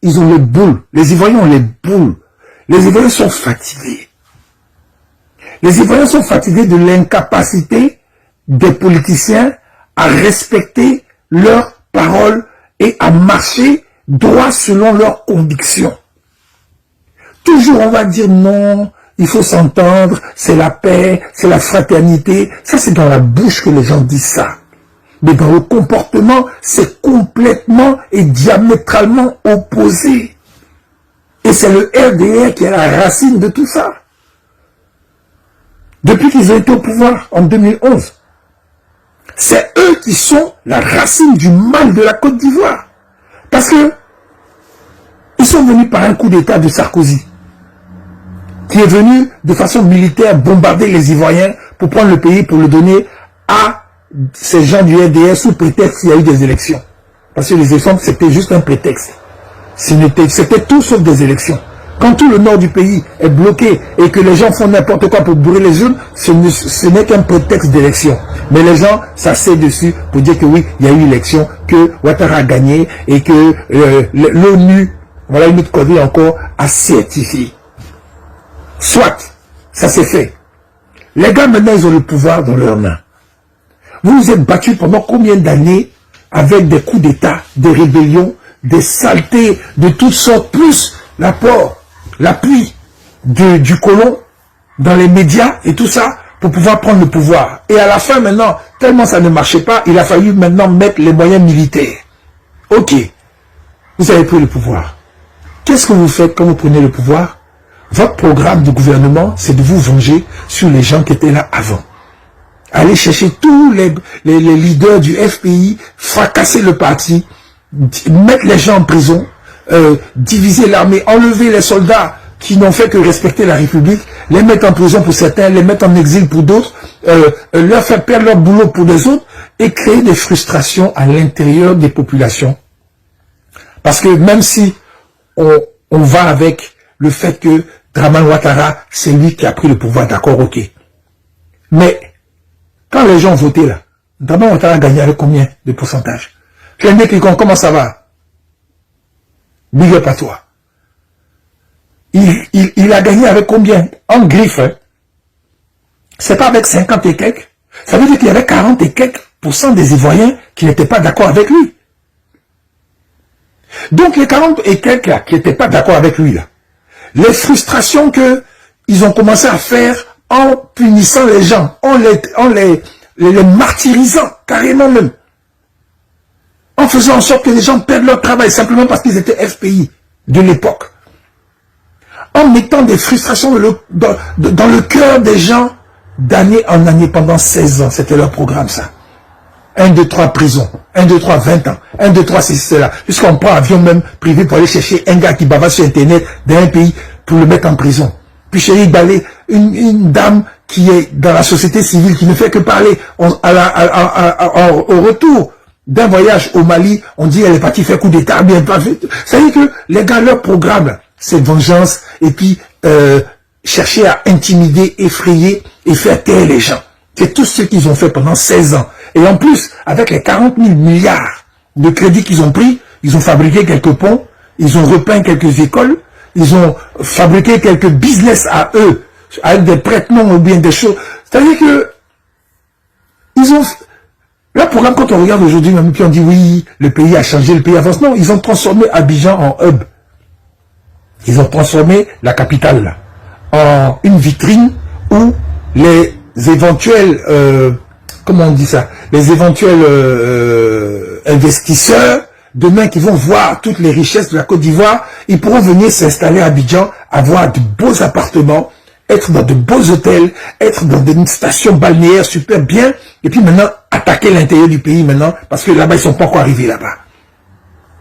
ils ont les boules. Les Ivoiriens ont les boules. Les Ivoiriens sont fatigués. Les Ivoiriens sont fatigués de l'incapacité des politiciens à respecter leurs paroles et à marcher droit selon leurs convictions. Toujours on va dire non, il faut s'entendre, c'est la paix, c'est la fraternité. Ça c'est dans la bouche que les gens disent ça. Mais dans le comportement, c'est complètement et diamétralement opposé. Et c'est le RDR qui est la racine de tout ça. Depuis qu'ils ont été au pouvoir en 2011, c'est eux qui sont la racine du mal de la Côte d'Ivoire. Parce que ils sont venus par un coup d'État de Sarkozy, qui est venu de façon militaire bombarder les Ivoiriens pour prendre le pays, pour le donner à ces gens du RDR sous prétexte qu'il y a eu des élections. Parce que les élections, c'était juste un prétexte. C'était tout sauf des élections. Quand tout le nord du pays est bloqué et que les gens font n'importe quoi pour bourrer les urnes, ce n'est qu'un prétexte d'élection. Mais les gens s'asseyent dessus pour dire que oui, il y a eu élection, que Ouattara a gagné et que l'ONU, voilà une autre connerie encore, a certifié. Soit, ça s'est fait. Les gars maintenant ils ont le pouvoir dans leurs mains. Vous vous êtes battus pendant combien d'années avec des coups d'État, des rébellions, des saletés de toutes sortes, plus l'apport, l'appui du colon dans les médias et tout ça pour pouvoir prendre le pouvoir. Et à la fin maintenant, tellement ça ne marchait pas, il a fallu maintenant mettre les moyens militaires. Ok, vous avez pris le pouvoir. Qu'est-ce que vous faites quand vous prenez le pouvoir? Votre programme de gouvernement, c'est de vous venger sur les gens qui étaient là avant. Allez chercher tous les leaders du FPI, fracasser le parti, mettre les gens en prison, diviser l'armée, enlever les soldats qui n'ont fait que respecter la République, les mettre en prison pour certains, les mettre en exil pour d'autres, leur faire perdre leur boulot pour les autres et créer des frustrations à l'intérieur des populations. Parce que même si on va avec le fait que Dramane Ouattara, c'est lui qui a pris le pouvoir, d'accord, ok. Mais quand les gens ont voté là, Dramane Ouattara a gagné avec combien de pourcentage? Comment ça va? Big up à toi. Il a gagné avec combien? En griffe, hein? C'est pas avec 50 et quelques. Ça veut dire qu'il y avait 40 et quelques % des Ivoiriens qui n'étaient pas d'accord avec lui. Donc les 40 et quelques là, qui n'étaient pas d'accord avec lui là, les frustrations qu'ils ont commencé à faire en punissant les gens, en les martyrisant, carrément même, en faisant en sorte que les gens perdent leur travail simplement parce qu'ils étaient FPI de l'époque, en mettant des frustrations dans le cœur des gens d'année en année pendant 16 ans. C'était leur programme ça. 1, 2, 3 prison, 1, 2, 3 20 ans, 1, 2, 3 c'est cela. Puisqu'on prend avion même privé pour aller chercher un gars qui bava sur internet d'un pays pour le mettre en prison. Puis chérie Balé, une dame qui est dans la société civile, qui ne fait que parler au retour d'un voyage au Mali, on dit elle est partie faire coup d'état, bien pas fait. Ça veut dire que les gars, leur programme, c'est vengeance et puis chercher à intimider, effrayer et faire taire les gens. C'est tout ce qu'ils ont fait pendant 16 ans. Et en plus, avec les 40 000 milliards de crédits qu'ils ont pris, ils ont fabriqué quelques ponts, ils ont repeint quelques écoles, ils ont fabriqué quelques business à eux, avec des prête-noms ou bien des choses. C'est-à-dire que, ils ont... Là, pour quand on regarde aujourd'hui, même puis on dit oui, le pays a changé, le pays avance. Non, ils ont transformé Abidjan en hub. Ils ont transformé la capitale là, en une vitrine où les éventuels, comment on dit ça, les éventuels investisseurs, demain qui vont voir toutes les richesses de la Côte d'Ivoire, ils pourront venir s'installer à Abidjan, avoir de beaux appartements, être dans de beaux hôtels, être dans des stations balnéaires super bien, et puis maintenant attaquer l'intérieur du pays maintenant, parce que là-bas ils sont pas encore arrivés là-bas.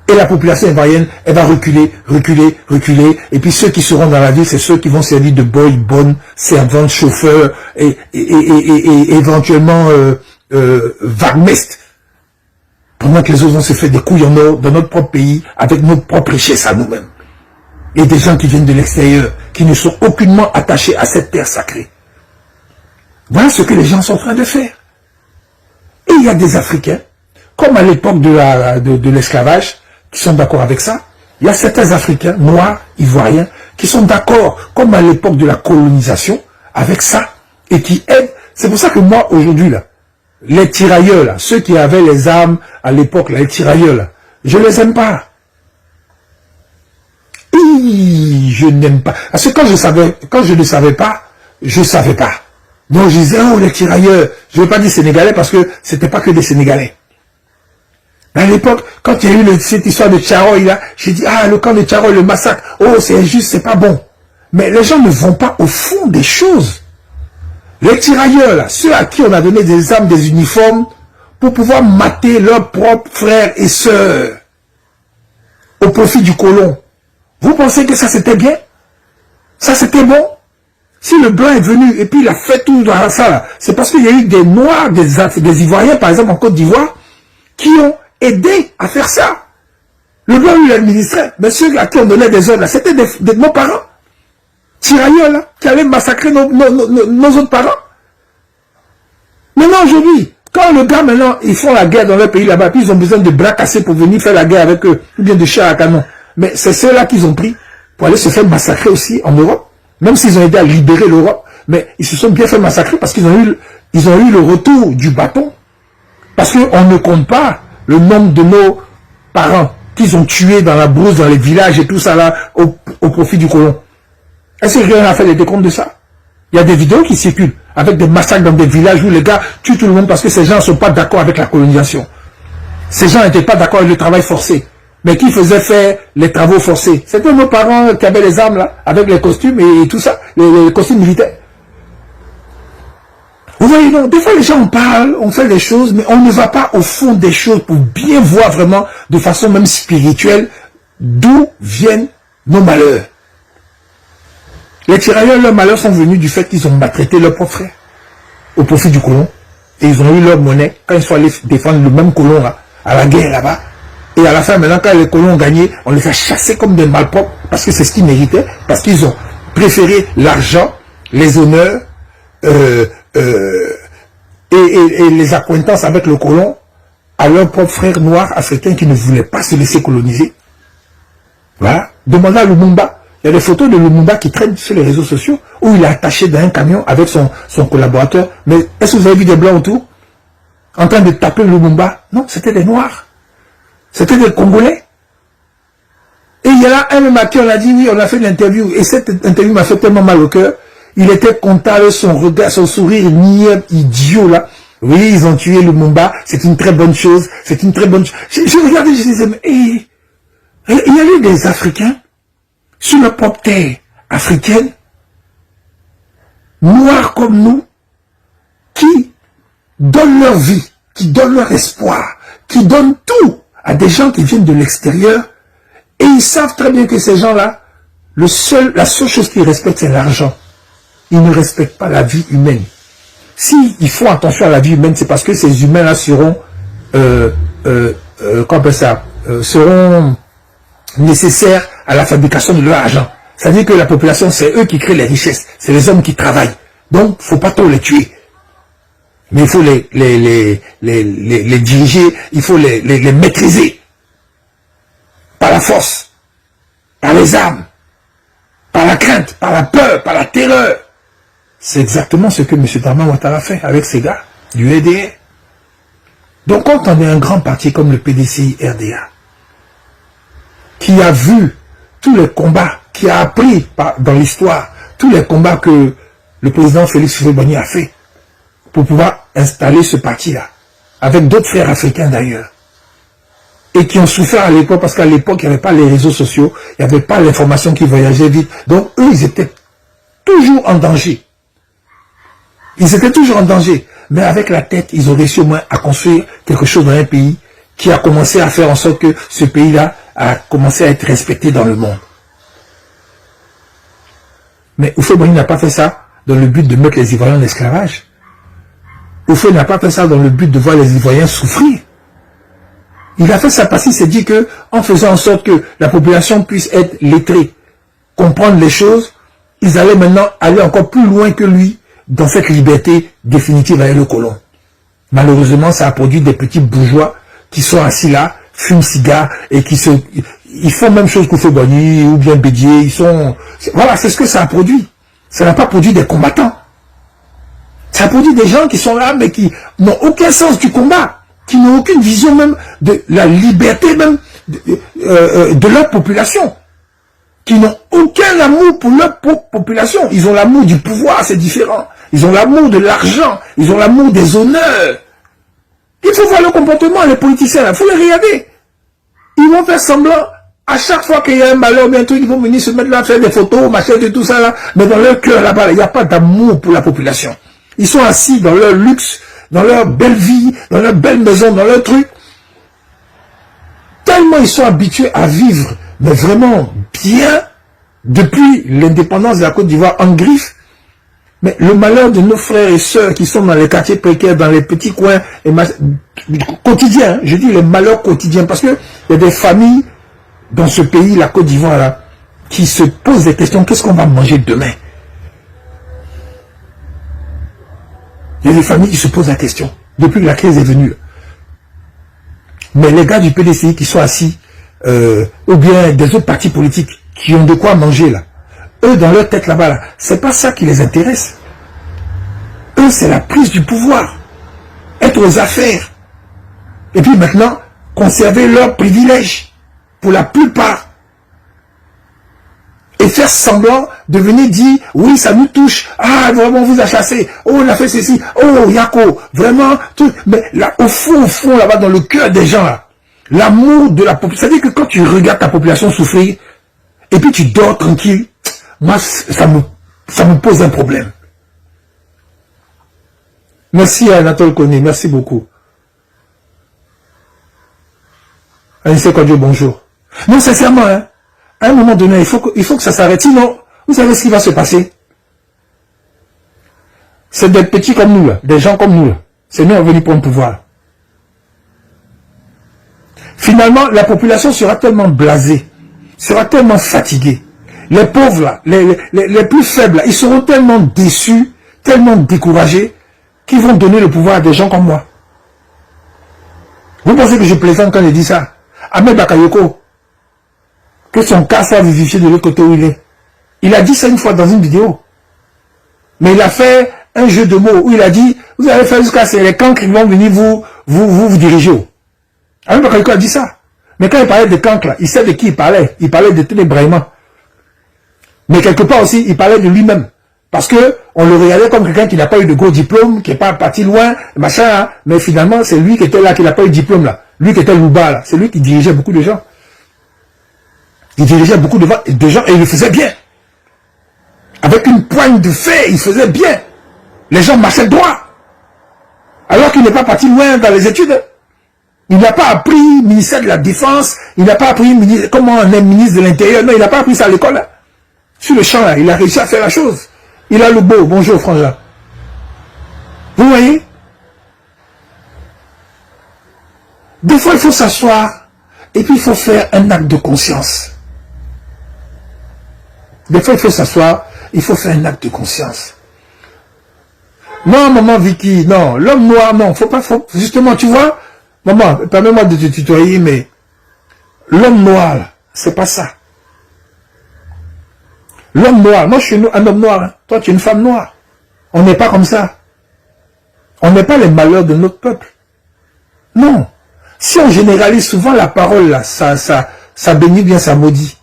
Et la population ivoirienne, elle va reculer, reculer, reculer. Et puis ceux qui seront dans la ville, c'est ceux qui vont servir de boy, bonne, servantes, chauffeurs, et éventuellement vaguemestes. Pendant que les autres vont se faire des couilles en or dans notre propre pays, avec nos propres richesses à nous-mêmes. Et des gens qui viennent de l'extérieur, qui ne sont aucunement attachés à cette terre sacrée. Voilà ce que les gens sont en train de faire. Et il y a des Africains, comme à l'époque de l'esclavage, qui sont d'accord avec ça. Il y a certains Africains, noirs, ivoiriens, qui sont d'accord, comme à l'époque de la colonisation, avec ça, et qui aident. C'est pour ça que moi, aujourd'hui, là, les tirailleurs, là, ceux qui avaient les armes à l'époque, les tirailleurs, là, je les aime pas. Je n'aime pas. Parce que quand je ne savais pas, je savais pas. Donc je disais, oh, les tirailleurs, je ne veux pas dire sénégalais parce que c'était pas que des sénégalais. À l'époque, quand il y a eu cette histoire de Tcharoy, là, j'ai dit, ah, le camp de Tcharoy, le massacre, oh, c'est injuste, c'est pas bon. Mais les gens ne vont pas au fond des choses. Les tirailleurs, là, ceux à qui on a donné des armes, des uniformes, pour pouvoir mater leurs propres frères et sœurs, au profit du colon. Vous pensez que ça c'était bien? Ça c'était bon? Si le blanc est venu et puis il a fait tout dans ça, là, c'est parce qu'il y a eu des noirs, des Ivoiriens, par exemple, en Côte d'Ivoire, qui ont aidé à faire ça. Le blanc, lui, l'administrait. Mais ceux à qui on donnait des ordres, là, c'était nos parents. Tirailleurs, là, qui allaient massacrer nos autres parents. Maintenant, aujourd'hui, quand le gars, maintenant, ils font la guerre dans leur pays là-bas, puis ils ont besoin de bras cassés pour venir faire la guerre avec eux, ou bien de chars à canon. Mais c'est ceux-là qu'ils ont pris pour aller se faire massacrer aussi en Europe. Même s'ils ont aidé à libérer l'Europe, mais ils se sont bien fait massacrer parce qu'ils ont eu le retour du bâton. Parce qu'on ne compte pas le nombre de nos parents qu'ils ont tués dans la brousse, dans les villages et tout ça là, au profit du colon. Est-ce que quelqu'un a fait les décomptes de ça? Il y a des vidéos qui circulent avec des massacres dans des villages où les gars tuent tout le monde parce que ces gens ne sont pas d'accord avec la colonisation. Ces gens n'étaient pas d'accord avec le travail forcé. Mais qui faisait faire les travaux forcés? C'était nos parents qui avaient les armes là, avec les costumes et tout ça, les costumes militaires. Vous voyez, donc, des fois les gens en parlent, on fait des choses, mais on ne va pas au fond des choses pour bien voir vraiment, de façon même spirituelle, d'où viennent nos malheurs. Les tirailleurs, leurs malheurs sont venus du fait qu'ils ont maltraité leurs propres frères au profit du colon. Et ils ont eu leur monnaie quand ils sont allés défendre le même colon là, à la guerre là-bas. Et à la fin, maintenant, quand les colons ont gagné, on les a chassés comme des malpropres, parce que c'est ce qu'ils méritaient, parce qu'ils ont préféré l'argent, les honneurs, et les accointances avec le colon à leurs propres frères noirs africains qui ne voulaient pas se laisser coloniser. Voilà. Demandez à Lumumba. Il y a des photos de Lumumba qui traînent sur les réseaux sociaux, où il est attaché dans un camion avec son collaborateur. Mais est-ce que vous avez vu des blancs autour? En train de taper Lumumba? Non, c'était des noirs. C'était des Congolais. Et il y a là un même à qui on a dit, oui, on a fait l'interview. Et cette interview m'a fait tellement mal au cœur. Il était content avec son regard, son sourire niais, idiot là. Oui, ils ont tué Lumumba. C'est une très bonne chose. C'est une très bonne chose. Je regardais, je disais, mais il y a eu des Africains sur leur propre terre africaine, noirs comme nous, qui donnent leur vie, qui donnent leur espoir, qui donnent tout à des gens qui viennent de l'extérieur, et ils savent très bien que ces gens-là, la seule chose qu'ils respectent, c'est l'argent. Ils ne respectent pas la vie humaine. S'ils font attention à la vie humaine, c'est parce que ces humains-là seront, seront nécessaires à la fabrication de leur argent. C'est-à-dire que la population, c'est eux qui créent les richesses. C'est les hommes qui travaillent. Donc, faut pas trop les tuer. Mais il faut les diriger, il faut les maîtriser. Par la force, par les armes, par la crainte, par la peur, par la terreur. C'est exactement ce que M. Draman Ouattara fait avec ces gars du RDA. Donc quand on est un grand parti comme le PDCI RDA, qui a vu tous les combats, qui a appris dans l'histoire, tous les combats que le président Félix Houphouët-Boigny a fait pour pouvoir installer ce parti-là, avec d'autres frères africains d'ailleurs, et qui ont souffert à l'époque, parce qu'à l'époque, il n'y avait pas les réseaux sociaux, il n'y avait pas l'information qui voyageait vite. Donc eux, ils étaient toujours en danger. Ils étaient toujours en danger. Mais avec la tête, ils ont réussi au moins à construire quelque chose dans un pays qui a commencé à faire en sorte que ce pays-là a commencé à être respecté dans le monde. Mais Houphouët-Boigny n'a pas fait ça dans le but de mettre les Ivoiriens en esclavage. Houphouët n'a pas fait ça dans le but de voir les Ivoiriens souffrir. Il a fait ça parce qu'il s'est dit que, en faisant en sorte que la population puisse être lettrée, comprendre les choses, ils allaient maintenant aller encore plus loin que lui dans cette liberté définitive avec le colon. Malheureusement, ça a produit des petits bourgeois qui sont assis là, fument cigare et ils font même chose qu'Houphouët-Boigny ou bien Bédier. Voilà, c'est ce que ça a produit. Ça n'a pas produit des combattants. Ça a produit des gens qui sont là, mais qui n'ont aucun sens du combat, qui n'ont aucune vision même de la liberté même de leur population, qui n'ont aucun amour pour leur propre population. Ils ont l'amour du pouvoir, c'est différent. Ils ont l'amour de l'argent, ils ont l'amour des honneurs. Il faut voir le comportement, les politiciens, il faut les regarder. Ils vont faire semblant, à chaque fois qu'il y a un malheur, bien un truc, ils vont venir se mettre là, faire des photos, machin, et tout ça là, mais dans leur cœur là-bas, il n'y a pas d'amour pour la population. Ils sont assis dans leur luxe, dans leur belle vie, dans leur belle maison, dans leur truc. Tellement ils sont habitués à vivre, mais vraiment bien, depuis l'indépendance de la Côte d'Ivoire en griffe. Mais le malheur de nos frères et sœurs qui sont dans les quartiers précaires, dans les petits coins, quotidiens, je dis les malheurs quotidiens, parce que il y a des familles dans ce pays, la Côte d'Ivoire, là, qui se posent des questions, qu'est-ce qu'on va manger demain? Il y a des familles qui se posent la question, depuis que la crise est venue. Mais les gars du PDCI qui sont assis, ou bien des autres partis politiques, qui ont de quoi manger là, eux dans leur tête là-bas, là, c'est pas ça qui les intéresse. Eux, c'est la prise du pouvoir, être aux affaires. Et puis maintenant, conserver leurs privilèges, pour la plupart. Et faire semblant de venir dire, oui, ça nous touche, ah, vraiment, on vous a chassé, oh, on a fait ceci, oh, Yako, vraiment, tout. Mais là, au fond, là-bas, dans le cœur des gens, là, l'amour de la population, c'est-à-dire que quand tu regardes ta population souffrir, et puis tu dors tranquille, moi, ça me pose un problème. Merci à Anatole Koné, merci beaucoup. Anissé Kodjo, bonjour. Non, sincèrement, hein, à un moment donné, il faut que ça s'arrête. Sinon, vous savez ce qui va se passer? C'est des petits comme nous, là, des gens comme nous. C'est nous à venir pour le pouvoir. Finalement, la population sera tellement blasée, sera tellement fatiguée. Les pauvres, là, les plus faibles, là, ils seront tellement déçus, tellement découragés, qu'ils vont donner le pouvoir à des gens comme moi. Vous pensez que je plaisante quand je dis ça? Ahmed Bakayoko, que son cas soit vivifié de l'autre côté où il est. Il a dit ça une fois dans une vidéo. Mais il a fait un jeu de mots où il a dit, vous allez faire jusqu'à c'est les cancres qui vont venir vous diriger. Ahmed Bakayoko a dit ça. Mais quand il parlait de cancres, là, il sait de qui il parlait. Il parlait de Téné Brahima. Mais quelque part aussi, il parlait de lui-même. Parce que on le regardait comme quelqu'un qui n'a pas eu de gros diplôme, qui n'est pas parti loin, machin, hein. Mais finalement, c'est lui qui était là, qui n'a pas eu de diplôme là. Lui qui était Louba là. C'est lui qui dirigeait beaucoup de gens. Il dirigeait beaucoup de gens et il le faisait bien. Avec une poigne de fer, il faisait bien. Les gens marchaient droit. Alors qu'il n'est pas parti loin dans les études. Il n'a pas appris ministère de la Défense, il n'a pas appris comment on est ministre de l'Intérieur. Non, il n'a pas appris ça à l'école là. Sur le champ là, il a réussi à faire la chose. Il a le beau. Bonjour Frangin. Vous voyez? Des fois, il faut s'asseoir et puis il faut faire un acte de conscience. Des fois, il faut s'asseoir, il faut faire un acte de conscience. Non, maman Vicky, non. L'homme noir, non. Justement, tu vois, maman, permets-moi de te tutoyer, mais l'homme noir, là, c'est pas ça. L'homme noir, moi je suis un homme noir, hein. Toi tu es une femme noire. On n'est pas comme ça. On n'est pas les malheurs de notre peuple. Non. Si on généralise souvent la parole, là, ça bénit bien, ça maudit.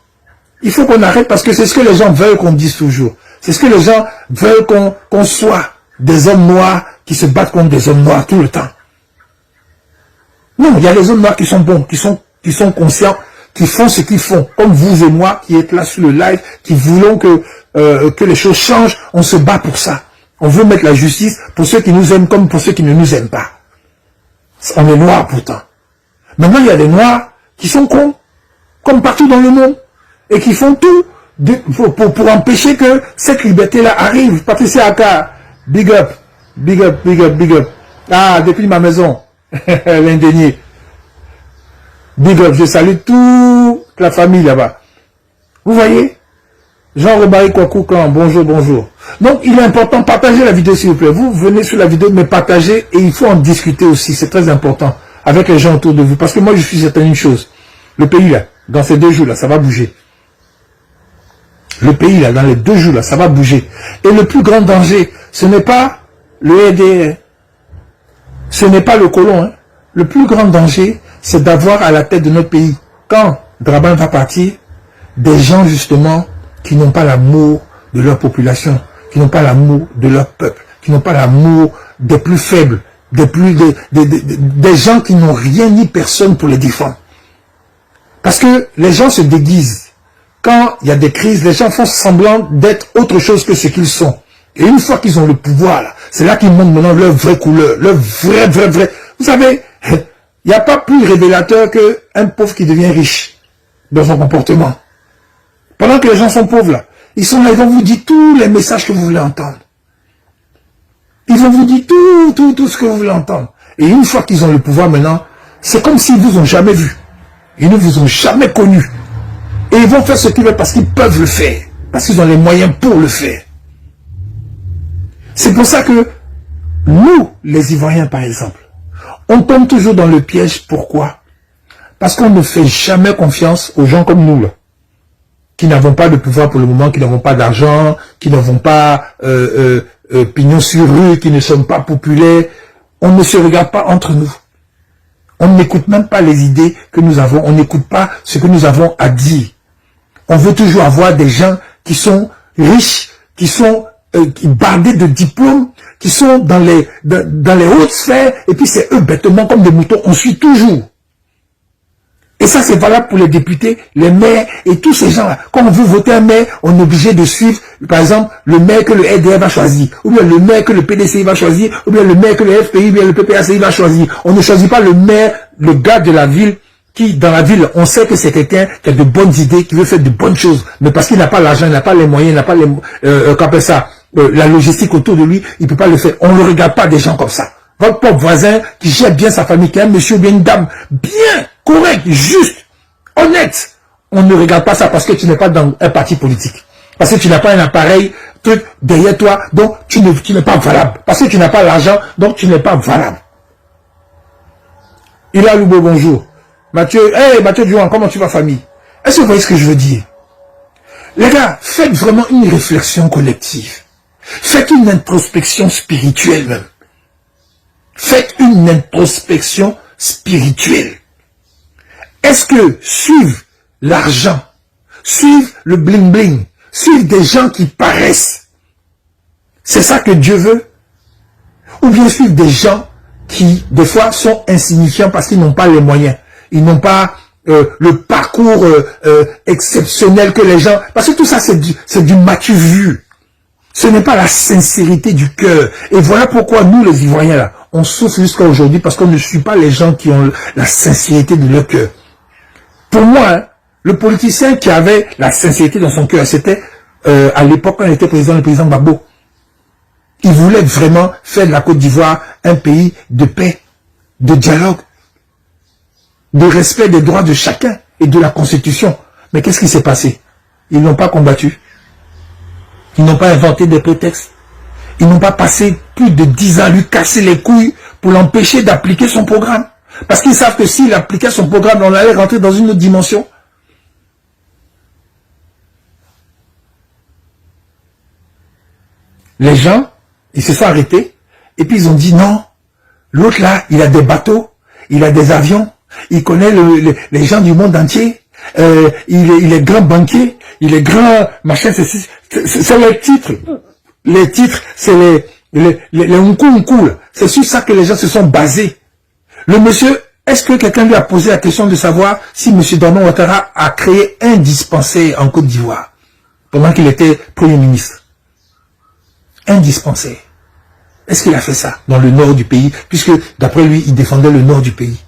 Il faut qu'on arrête parce que c'est ce que les gens veulent qu'on dise toujours. C'est ce que les gens veulent qu'on soit des hommes noirs qui se battent contre des hommes noirs tout le temps. Non, il y a les hommes noirs qui sont bons, qui sont conscients, qui font ce qu'ils font, comme vous et moi qui êtes là sur le live, qui voulons que les choses changent. On se bat pour ça. On veut mettre la justice pour ceux qui nous aiment comme pour ceux qui ne nous aiment pas. On est noirs pourtant. Maintenant, il y a des noirs qui sont cons, comme partout dans le monde, et qui font tout pour empêcher que cette liberté-là arrive. Patricia Aka, big up, big up, big up, big up. Ah, depuis ma maison, l'indénié. Big up, je salue toute la famille là-bas. Vous voyez? Jean-Robert Kwakoukan, bonjour, bonjour. Donc, il est important, partagez la vidéo s'il vous plaît. Vous venez sur la vidéo, mais partagez et il faut en discuter aussi. C'est très important avec les gens autour de vous. Parce que moi, je suis certain d'une chose. Le pays là, dans ces 2 jours là, ça va bouger. Le pays là, dans les 2 jours là, ça va bouger. Et le plus grand danger, ce n'est pas le EDR. Ce n'est pas le colon. Hein. Le plus grand danger, c'est d'avoir à la tête de notre pays, quand Draban va partir, des gens justement qui n'ont pas l'amour de leur population, qui n'ont pas l'amour de leur peuple, qui n'ont pas l'amour des plus faibles, des gens qui n'ont rien ni personne pour les défendre. Parce que les gens se déguisent. Quand il y a des crises, les gens font semblant d'être autre chose que ce qu'ils sont. Et une fois qu'ils ont le pouvoir, c'est là qu'ils montrent maintenant leur vraie couleur, leur vrai. Vous savez, il n'y a pas plus révélateur qu'un pauvre qui devient riche dans son comportement. Pendant que les gens sont pauvres là, ils sont là, ils vont vous dire tous les messages que vous voulez entendre. Ils vont vous dire tout ce que vous voulez entendre. Et une fois qu'ils ont le pouvoir maintenant, c'est comme s'ils ne vous ont jamais vu. Ils ne vous ont jamais connu. Et ils vont faire ce qu'ils veulent parce qu'ils peuvent le faire. Parce qu'ils ont les moyens pour le faire. C'est pour ça que nous, les Ivoiriens par exemple, on tombe toujours dans le piège. Pourquoi? Parce qu'on ne fait jamais confiance aux gens comme nous, là, qui n'avons pas de pouvoir pour le moment, qui n'avons pas d'argent, qui n'avons pas pignon sur rue, qui ne sommes pas populaires. On ne se regarde pas entre nous. On n'écoute même pas les idées que nous avons. On n'écoute pas ce que nous avons à dire. On veut toujours avoir des gens qui sont riches, qui sont bardés de diplômes, qui sont dans les hautes sphères, et puis c'est eux bêtement comme des moutons. On suit toujours. Et ça, c'est valable pour les députés, les maires et tous ces gens-là. Quand on veut voter un maire, on est obligé de suivre, par exemple, le maire que le RDR va choisir, ou bien le maire que le PDCI va choisir, ou bien le maire que le FPI, ou bien le PPACI va choisir. On ne choisit pas le maire, le gars de la ville, qui, dans la ville, on sait que c'est quelqu'un qui a de bonnes idées, qui veut faire de bonnes choses. Mais parce qu'il n'a pas l'argent, il n'a pas les moyens, il n'a pas la logistique autour de lui, il ne peut pas le faire. On ne regarde pas des gens comme ça. Votre propre voisin qui gère bien sa famille, qui est un monsieur ou bien une dame, bien, correct, juste, honnête. On ne regarde pas ça parce que tu n'es pas dans un parti politique. Parce que tu n'as pas un appareil, truc derrière toi, donc tu n'es pas valable. Parce que tu n'as pas l'argent, donc tu n'es pas valable. Il a Loubo, bonjour. Mathieu, hey Mathieu Duan, comment tu vas famille? Est-ce que vous voyez ce que je veux dire? Les gars, faites vraiment une réflexion collective. Faites une introspection spirituelle même. Faites une introspection spirituelle. Est-ce que suivre l'argent, suivre le bling-bling, suivre des gens qui paraissent, c'est ça que Dieu veut? Ou bien suivre des gens qui, des fois, sont insignifiants parce qu'ils n'ont pas les moyens. Ils n'ont pas le parcours exceptionnel que les gens... Parce que tout ça, c'est du matu vu. Ce n'est pas la sincérité du cœur. Et voilà pourquoi nous, les Ivoiriens, là, on souffre jusqu'à aujourd'hui parce qu'on ne suit pas les gens qui ont la sincérité de leur cœur. Pour moi, hein, le politicien qui avait la sincérité dans son cœur, c'était à l'époque quand il était président, le président Gbagbo. Il voulait vraiment faire de la Côte d'Ivoire un pays de paix, de dialogue, de respect des droits de chacun et de la Constitution. Mais qu'est-ce qui s'est passé? Ils n'ont pas combattu. Ils n'ont pas inventé des prétextes. Ils n'ont pas passé plus de 10 ans, lui casser les couilles pour l'empêcher d'appliquer son programme. Parce qu'ils savent que s'il appliquait son programme, on allait rentrer dans une autre dimension. Les gens, ils se sont arrêtés, et puis ils ont dit non, l'autre là, il a des bateaux, il a des avions, il connaît les gens du monde entier, il est grand banquier, il est grand machin, c'est les titres. Les titres, c'est les unku, c'est sur ça que les gens se sont basés. Le monsieur, est-ce que quelqu'un lui a posé la question de savoir si M. Dramane Ouattara a créé un dispensaire en Côte d'Ivoire pendant qu'il était Premier ministre? Un dispensaire. Est-ce qu'il a fait ça dans le nord du pays, puisque d'après lui, il défendait le nord du pays?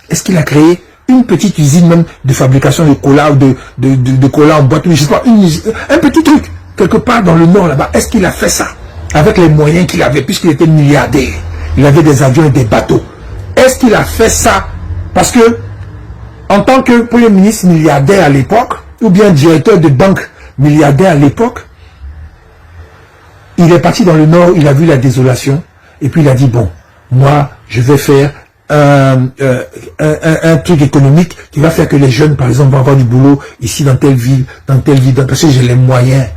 Est-ce qu'il a créé une petite usine même de fabrication de cola, de cola en boîte, je sais pas, un petit truc, quelque part dans le nord là-bas? Est-ce qu'il a fait ça avec les moyens qu'il avait, puisqu'il était milliardaire? Il avait des avions et des bateaux. Est-ce qu'il a fait ça parce que, en tant que Premier ministre milliardaire à l'époque, ou bien directeur de banque milliardaire à l'époque, il est parti dans le nord, il a vu la désolation, et puis il a dit, bon, moi, je vais faire un truc économique qui va faire que les jeunes, par exemple, vont avoir du boulot ici dans telle ville, parce que j'ai les moyens.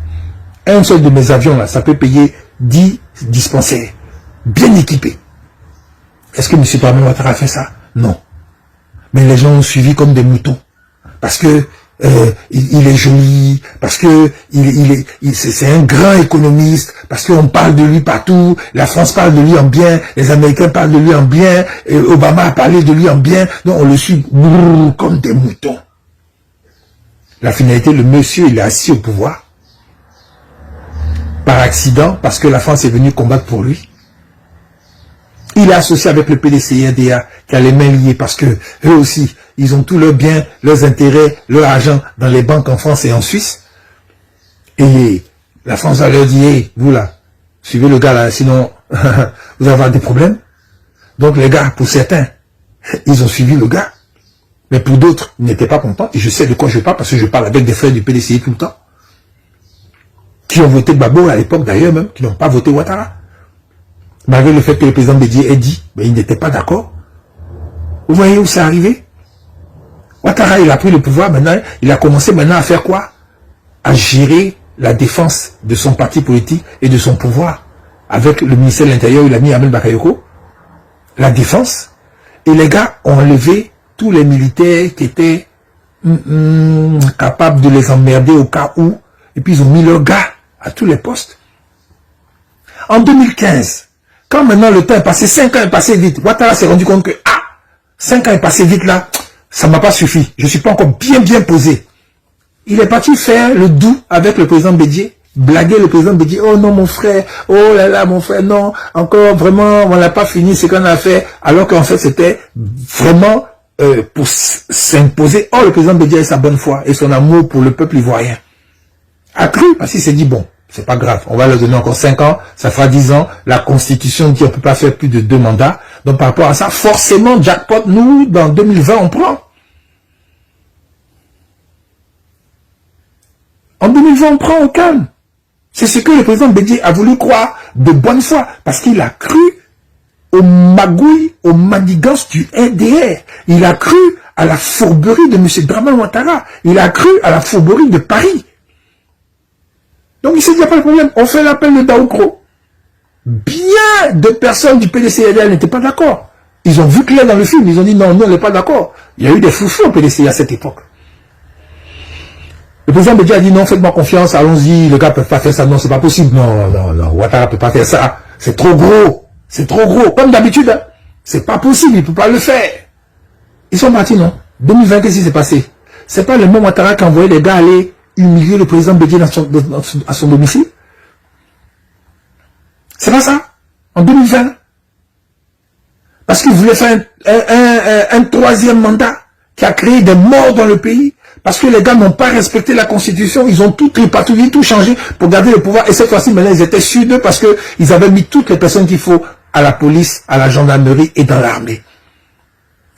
Un seul de mes avions, là, ça peut payer 10 dispensaires, bien équipés. Est-ce que M. Dramane Ouattara a fait ça? Non. Mais les gens ont suivi comme des moutons. Parce que il est joli, parce que c'est un grand économiste, parce qu'on parle de lui partout, la France parle de lui en bien, les Américains parlent de lui en bien, et Obama a parlé de lui en bien, donc on le suit comme des moutons. La finalité, le monsieur, il est assis au pouvoir, par accident, parce que la France est venue combattre pour lui. Il est associé avec le PDCRDA qui a les mains liées parce que eux aussi, ils ont tous leurs biens, leurs intérêts, leur argent dans les banques en France et en Suisse. Et la France va leur dire, hey, vous là, suivez le gars là, sinon vous allez avoir des problèmes. Donc les gars, pour certains, ils ont suivi le gars. Mais pour d'autres, ils n'étaient pas contents. Et je sais de quoi je parle parce que je parle avec des frères du PDCI tout le temps. Qui ont voté Gbagbo à l'époque d'ailleurs même, qui n'ont pas voté Ouattara. Malgré le fait que le président Bédié ait dit, mais il n'était pas d'accord. Vous voyez où c'est arrivé? Ouattara, il a pris le pouvoir, maintenant, il a commencé maintenant à faire quoi? À gérer la défense de son parti politique et de son pouvoir. Avec le ministère de l'Intérieur, il a mis Ahmed Bakayoko, la défense. Et les gars ont enlevé tous les militaires qui étaient capables de les emmerder au cas où. Et puis ils ont mis leurs gars à tous les postes. En 2015, quand maintenant le temps est passé, 5 ans est passé vite, Ouattara s'est rendu compte que, 5 ans est passé vite là, ça ne m'a pas suffi. Je ne suis pas encore bien posé. Il est parti faire le doux avec le président Bédié, blaguer le président Bédié. Oh non mon frère, oh là là mon frère, non, encore vraiment, on n'a pas fini ce qu'on a fait. Alors qu'en fait c'était vraiment pour s'imposer. Oh le président Bédié a sa bonne foi et son amour pour le peuple ivoirien. A cru parce qu'il s'est dit bon. C'est pas grave, on va leur donner encore 5 ans, ça fera 10 ans, la constitution dit on peut pas faire plus de 2 mandats, donc par rapport à ça, forcément, jackpot, nous, dans 2020, on prend. En 2020, on prend au calme. C'est ce que le président Bédié a voulu croire de bonne foi, parce qu'il a cru aux magouilles, aux manigances du NDR. Il a cru à la fourberie de M. Dramane Ouattara. Il a cru à la fourberie de Paris. Donc il s'est dit, il n'y a pas de problème, on fait l'appel de Daoukro. Bien de personnes du PDCRDA n'étaient pas d'accord. Ils ont vu clair dans le film, ils ont dit non, nous on n'est pas d'accord. Il y a eu des foufous au PDCRDA à cette époque. Le président Bédié a dit non, faites-moi confiance, allons-y, le gars ne peut pas faire ça, non, c'est pas possible. Non, Ouattara ne peut pas faire ça, c'est trop gros, comme d'habitude, hein. C'est pas possible, il ne peut pas le faire. Ils sont partis, non? 2020, qu'est-ce qui s'est passé? C'est pas le même Ouattara qui a envoyé les gars aller humilier le président Bédié à son domicile. C'est pas ça. En 2020. Parce qu'il voulait faire un 3e mandat qui a créé des morts dans le pays. Parce que les gars n'ont pas respecté la constitution. Ils ont tout tripatouillé, tout changé pour garder le pouvoir. Et cette fois-ci, maintenant, ils étaient sûrs d'eux parce qu'ils avaient mis toutes les personnes qu'il faut à la police, à la gendarmerie et dans l'armée.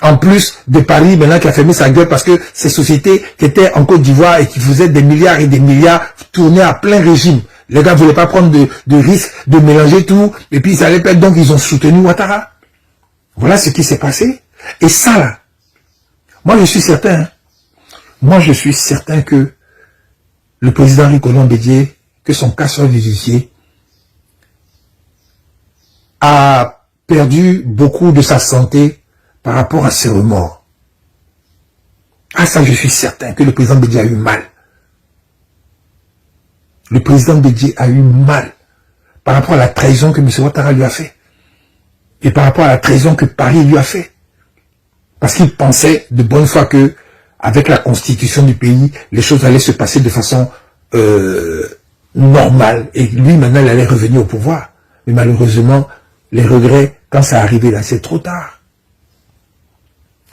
En plus de Paris, maintenant, qui a fermé sa gueule parce que ces sociétés qui étaient en Côte d'Ivoire et qui faisaient des milliards et des milliards tournaient à plein régime. Les gars ne voulaient pas prendre de risque de mélanger tout, et puis ça allait perdre, donc ils ont soutenu Ouattara. Voilà ce qui s'est passé. Et ça, là, moi je suis certain, que le président Nicolas Bédié, que son cas soit vérifié, a perdu beaucoup de sa santé par rapport à ses remords. Ah ça, je suis certain que le président Bédié a eu mal. Le président Bédié a eu mal par rapport à la trahison que M. Ouattara lui a fait. Et par rapport à la trahison que Paris lui a fait. Parce qu'il pensait de bonne foi que, avec la constitution du pays, les choses allaient se passer de façon normale. Et lui, maintenant, il allait revenir au pouvoir. Mais malheureusement, les regrets, quand ça arrivé là, c'est trop tard.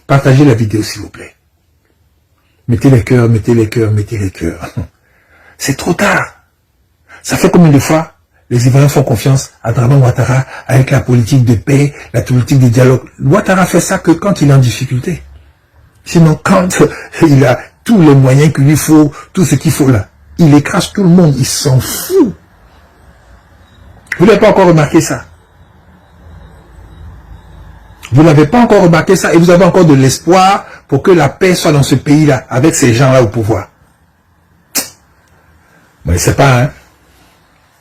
Partagez la vidéo, s'il vous plaît. Mettez les cœurs, mettez les cœurs, mettez les cœurs. C'est trop tard. Ça fait combien de fois les Ivoiriens font confiance à Draman Ouattara avec la politique de paix, la politique de dialogue. Ouattara fait ça que quand il est en difficulté. Sinon, quand il a tous les moyens qu'il lui faut, tout ce qu'il faut là, il écrase tout le monde, il s'en fout. Vous n'avez pas encore remarqué ça? Vous n'avez pas encore remarqué ça et vous avez encore de l'espoir pour que la paix soit dans ce pays-là, avec ces gens-là au pouvoir. Mais je ne sais pas, hein.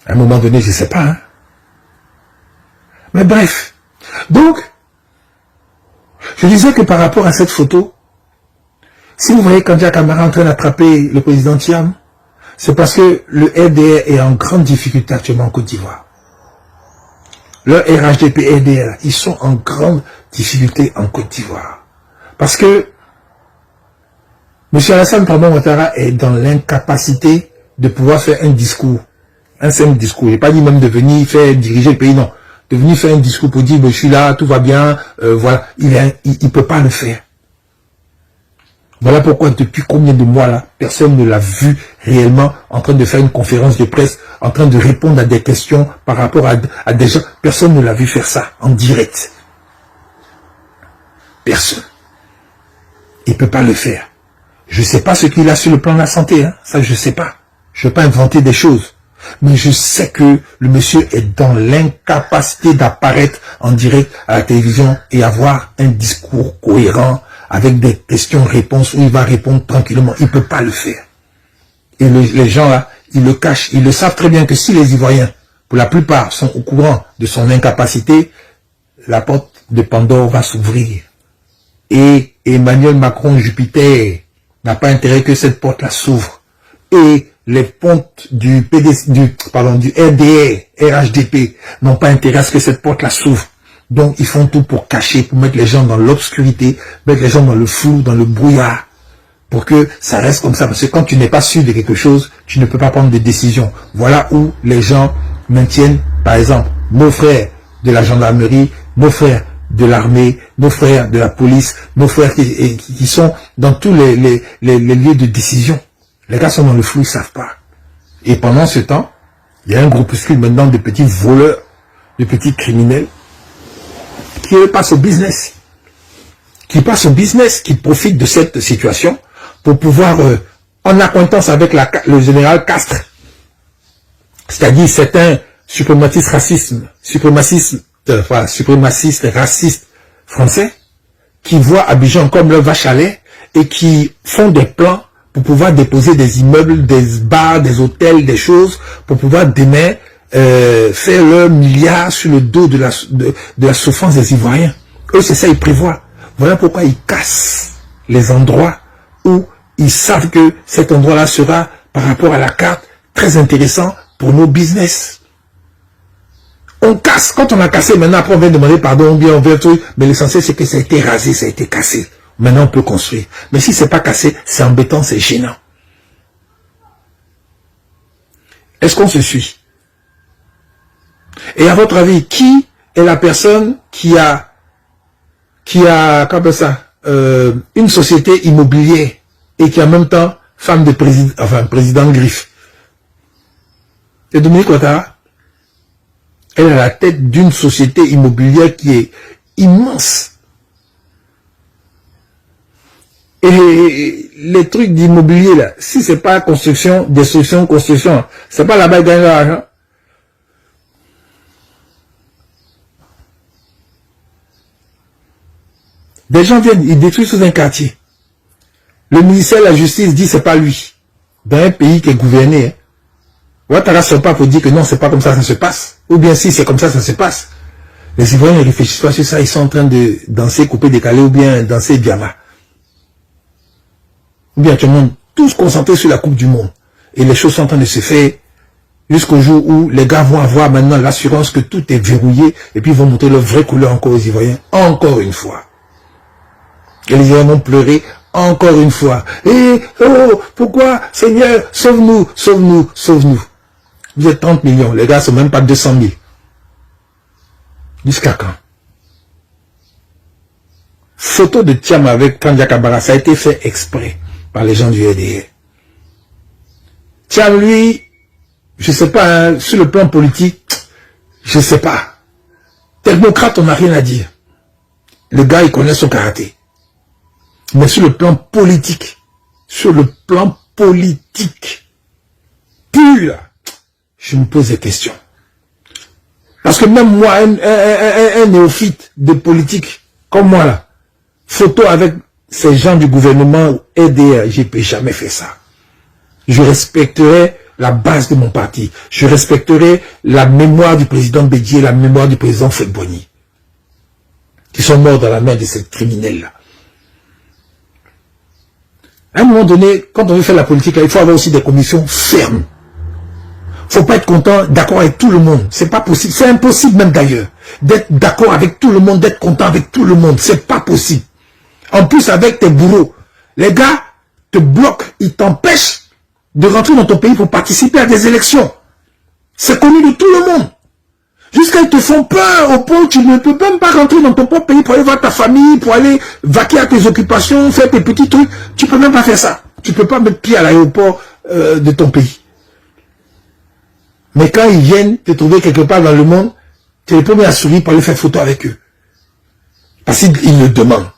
À un moment donné, je ne sais pas, hein. Mais bref. Donc, je disais que par rapport à cette photo, si vous voyez Kandia Camara en train d'attraper le président Thiam, c'est parce que le RDR est en grande difficulté actuellement en Côte d'Ivoire. Le RHDP et RDR, ils sont en grande difficulté en Côte d'Ivoire. Parce que M. Alassane Ouattara est dans l'incapacité de pouvoir faire un discours. Un simple discours. Je n'ai pas dit même de venir faire diriger le pays, non. De venir faire un discours pour dire, je suis là, tout va bien, voilà. Il ne peut pas le faire. Voilà pourquoi depuis combien de mois là, personne ne l'a vu réellement en train de faire une conférence de presse, en train de répondre à des questions par rapport à des gens. Personne ne l'a vu faire ça en direct. Personne. Il ne peut pas le faire. Je ne sais pas ce qu'il a sur le plan de la santé, hein. Ça je ne sais pas. Je ne veux pas inventer des choses. Mais je sais que le monsieur est dans l'incapacité d'apparaître en direct à la télévision et avoir un discours cohérent avec des questions-réponses où il va répondre tranquillement. Il ne peut pas le faire. Et les gens là, ils le cachent. Ils le savent très bien que si les Ivoiriens, pour la plupart, sont au courant de son incapacité, la porte de Pandore va s'ouvrir. Et Emmanuel Macron Jupiter n'a pas intérêt que cette porte-là s'ouvre. Et les pontes du RDR, RHDP n'ont pas intérêt à ce que cette porte-là s'ouvre. Donc, ils font tout pour cacher, pour mettre les gens dans l'obscurité, mettre les gens dans le flou, dans le brouillard, pour que ça reste comme ça. Parce que quand tu n'es pas sûr de quelque chose, tu ne peux pas prendre de décision. Voilà où les gens maintiennent, par exemple, nos frères de la gendarmerie, nos frères de l'armée, nos frères de la police, nos frères qui sont dans tous les lieux de décision. Les gars sont dans le flou, ils ne savent pas. Et pendant ce temps, il y a un groupuscule maintenant de petits voleurs, de petits criminels, qui passent au business. Qui profitent de cette situation pour pouvoir, en acquaintance avec le général Castres, c'est-à-dire certains suprémacistes racistes français, qui voient Abidjan comme leur vache à lait et qui font des plans pour pouvoir déposer des immeubles, des bars, des hôtels, des choses, pour pouvoir demain faire leurs milliards sur le dos de la souffrance des Ivoiriens. Eux, c'est ça, ils prévoient. Voilà pourquoi ils cassent les endroits où ils savent que cet endroit-là sera, par rapport à la carte, très intéressant pour nos business. On casse. Quand on a cassé, maintenant, après, on vient demander pardon, bien, on veut tout, mais l'essentiel, c'est que ça a été rasé, ça a été cassé. Maintenant, on peut construire. Mais si c'est pas cassé, c'est embêtant, c'est gênant. Est-ce qu'on se suit? Et à votre avis, qui est la personne qui a comme ça, une société immobilière et qui en même temps femme de président, enfin président griffe? C'est Dominique Ouattara. Elle est à la tête d'une société immobilière qui est immense. Et les trucs d'immobilier là, si c'est pas construction, destruction, construction, c'est pas là-bas qu'ils gagnent leur argent. Des gens viennent, ils détruisent tout un quartier. Le ministère de la Justice dit c'est pas lui. Dans un pays qui est gouverné, hein. Ouattara ne pas pour dire que non, c'est pas comme ça se passe. Ou bien si c'est comme ça se passe. Les Ivoiriens ne réfléchissent pas sur ça, ils sont en train de danser, couper, décaler, ou bien danser diamant. Ou bien tout le monde, tous concentrés sur la Coupe du Monde. Et les choses sont en train de se faire jusqu'au jour où les gars vont avoir maintenant l'assurance que tout est verrouillé et puis ils vont montrer leur vraie couleur encore aux Ivoiriens, encore une fois. Et les Ivoiriens vont pleurer encore une fois. Et oh, pourquoi, Seigneur, sauve-nous, sauve-nous, sauve-nous. Vous êtes 30 millions, les gars, sont même pas 200 000. Jusqu'à quand? Photo de Thiam avec Kandja Kabara, ça a été fait exprès par les gens du RDR. Thiam, lui, je sais pas, hein, sur le plan politique, je sais pas. Technocrate, on n'a rien à dire. Le gars, il connaît son karaté. Mais sur le plan politique, pur, je me pose des questions. Parce que même moi, un néophyte de politique, comme moi là, photo avec ces gens du gouvernement RDR, je n'ai jamais fait ça. Je respecterai la base de mon parti. Je respecterai la mémoire du président Bédier, la mémoire du président Fekboni, qui sont morts dans la main de ces criminels-là. À un moment donné, quand on veut faire la politique, là, il faut avoir aussi des conditions fermes. Il ne faut pas être content, d'accord avec tout le monde. C'est pas possible. C'est impossible même d'ailleurs. D'être d'accord avec tout le monde, d'être content avec tout le monde. C'est pas possible. En plus, avec tes bourreaux, les gars te bloquent, ils t'empêchent de rentrer dans ton pays pour participer à des élections. C'est connu de tout le monde. Jusqu'à ils te font peur au point où tu ne peux même pas rentrer dans ton propre pays pour aller voir ta famille, pour aller vaquer à tes occupations, faire tes petits trucs. Tu ne peux même pas faire ça. Tu ne peux pas mettre pied à l'aéroport de ton pays. Mais quand ils viennent te trouver quelque part dans le monde, tu es le premier à sourire pour aller faire photo avec eux. Parce qu'ils le demandent.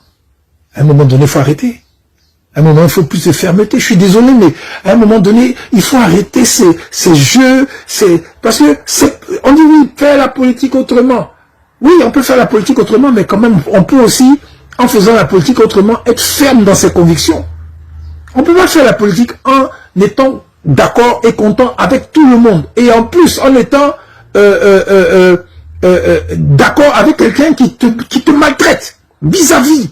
À un moment donné, il faut arrêter. À un moment, il faut plus de fermeté. Je suis désolé, mais à un moment donné, il faut arrêter ces jeux. Parce que on dit oui, faire la politique autrement. Oui, on peut faire la politique autrement, mais quand même, on peut aussi, en faisant la politique autrement, être ferme dans ses convictions. On ne peut pas faire la politique en étant d'accord et content avec tout le monde. Et en plus, en étant d'accord avec quelqu'un qui te maltraite vis-à-vis.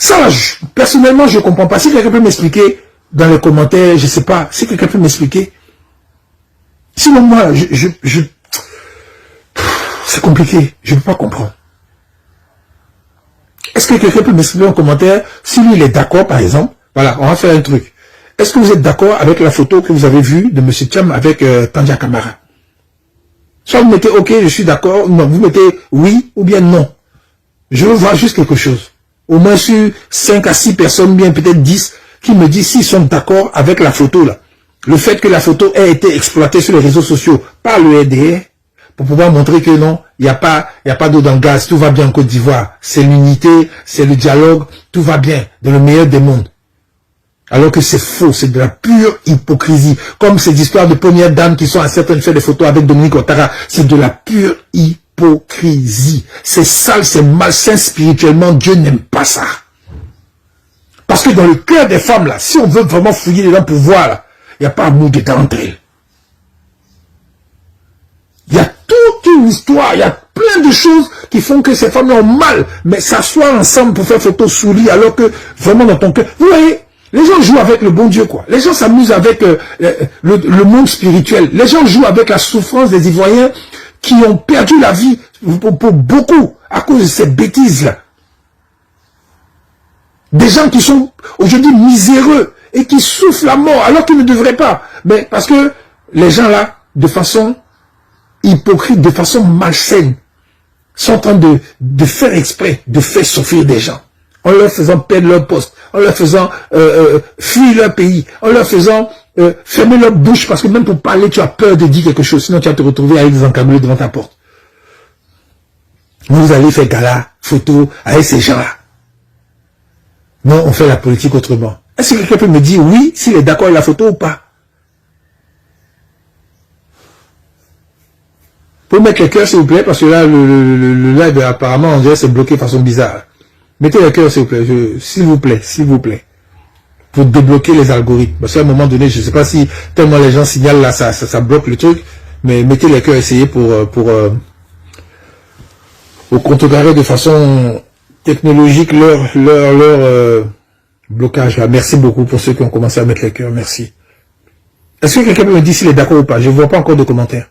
Ça, là, personnellement, je ne comprends pas. Si quelqu'un peut m'expliquer dans les commentaires, je ne sais pas, si quelqu'un peut m'expliquer. Sinon, moi, c'est compliqué. Je ne peux pas comprendre. Est-ce que quelqu'un peut m'expliquer en commentaire si lui, il est d'accord, par exemple? Voilà, on va faire un truc. Est-ce que vous êtes d'accord avec la photo que vous avez vue de M. Thiam avec Kandja Kamara? Soit vous mettez OK, je suis d'accord, non, vous mettez oui ou bien non. Je veux voir juste quelque chose. Au moins sur 5 à 6 personnes, bien peut-être 10, qui me disent s'ils sont d'accord avec la photo là. Le fait que la photo ait été exploitée sur les réseaux sociaux par le RDR, pour pouvoir montrer que non, il n'y a pas d'eau dans le gaz, tout va bien en Côte d'Ivoire. C'est l'unité, c'est le dialogue, tout va bien, dans le meilleur des mondes. Alors que c'est faux, c'est de la pure hypocrisie. Comme ces histoires de premières dames qui sont à certaines faire des photos avec Dominique Ouattara, c'est de la pure hypocrisie. C'est sale, c'est malsain spirituellement, Dieu n'aime pas ça. Parce que dans le cœur des femmes, là, si on veut vraiment fouiller dedans pour voir, là, il n'y a pas amour dedans entre elles. Il y a toute une histoire, il y a plein de choses qui font que ces femmes ont mal, mais s'asseoir ensemble pour faire photo sous lit, alors que vraiment dans ton cœur, vous voyez, les gens jouent avec le bon Dieu, quoi. Les gens s'amusent avec le monde spirituel. Les gens jouent avec la souffrance des Ivoiriens qui ont perdu la vie pour beaucoup à cause de ces bêtises-là. Des gens qui sont aujourd'hui miséreux et qui souffrent la mort alors qu'ils ne devraient pas. Mais parce que les gens là, de façon hypocrite, de façon malsaine, sont en train de faire exprès, de faire souffrir des gens. En leur faisant perdre leur poste, en leur faisant fuir leur pays, en leur faisant fermer leur bouche, parce que même pour parler, tu as peur de dire quelque chose, sinon tu vas te retrouver avec des encablés devant ta porte. Vous allez faire gala, photo, avec ces gens-là. Non, on fait la politique autrement. Est-ce que quelqu'un peut me dire oui, s'il est d'accord avec la photo ou pas? Pour mettre les cœurs, s'il vous plaît, parce que là, le live, apparemment, on dirait c'est bloqué de façon bizarre. Mettez les cœurs, s'il vous plaît, s'il vous plaît, s'il vous plaît. Pour débloquer les algorithmes. Parce qu'à un moment donné, je ne sais pas si tellement les gens signalent là, ça bloque le truc, mais mettez les cœurs, essayez pour contrecarrer de façon technologique leur blocage. Merci beaucoup pour ceux qui ont commencé à mettre les cœurs, merci. Est-ce que quelqu'un peut me dire s'il est d'accord ou pas? Je ne vois pas encore de commentaires.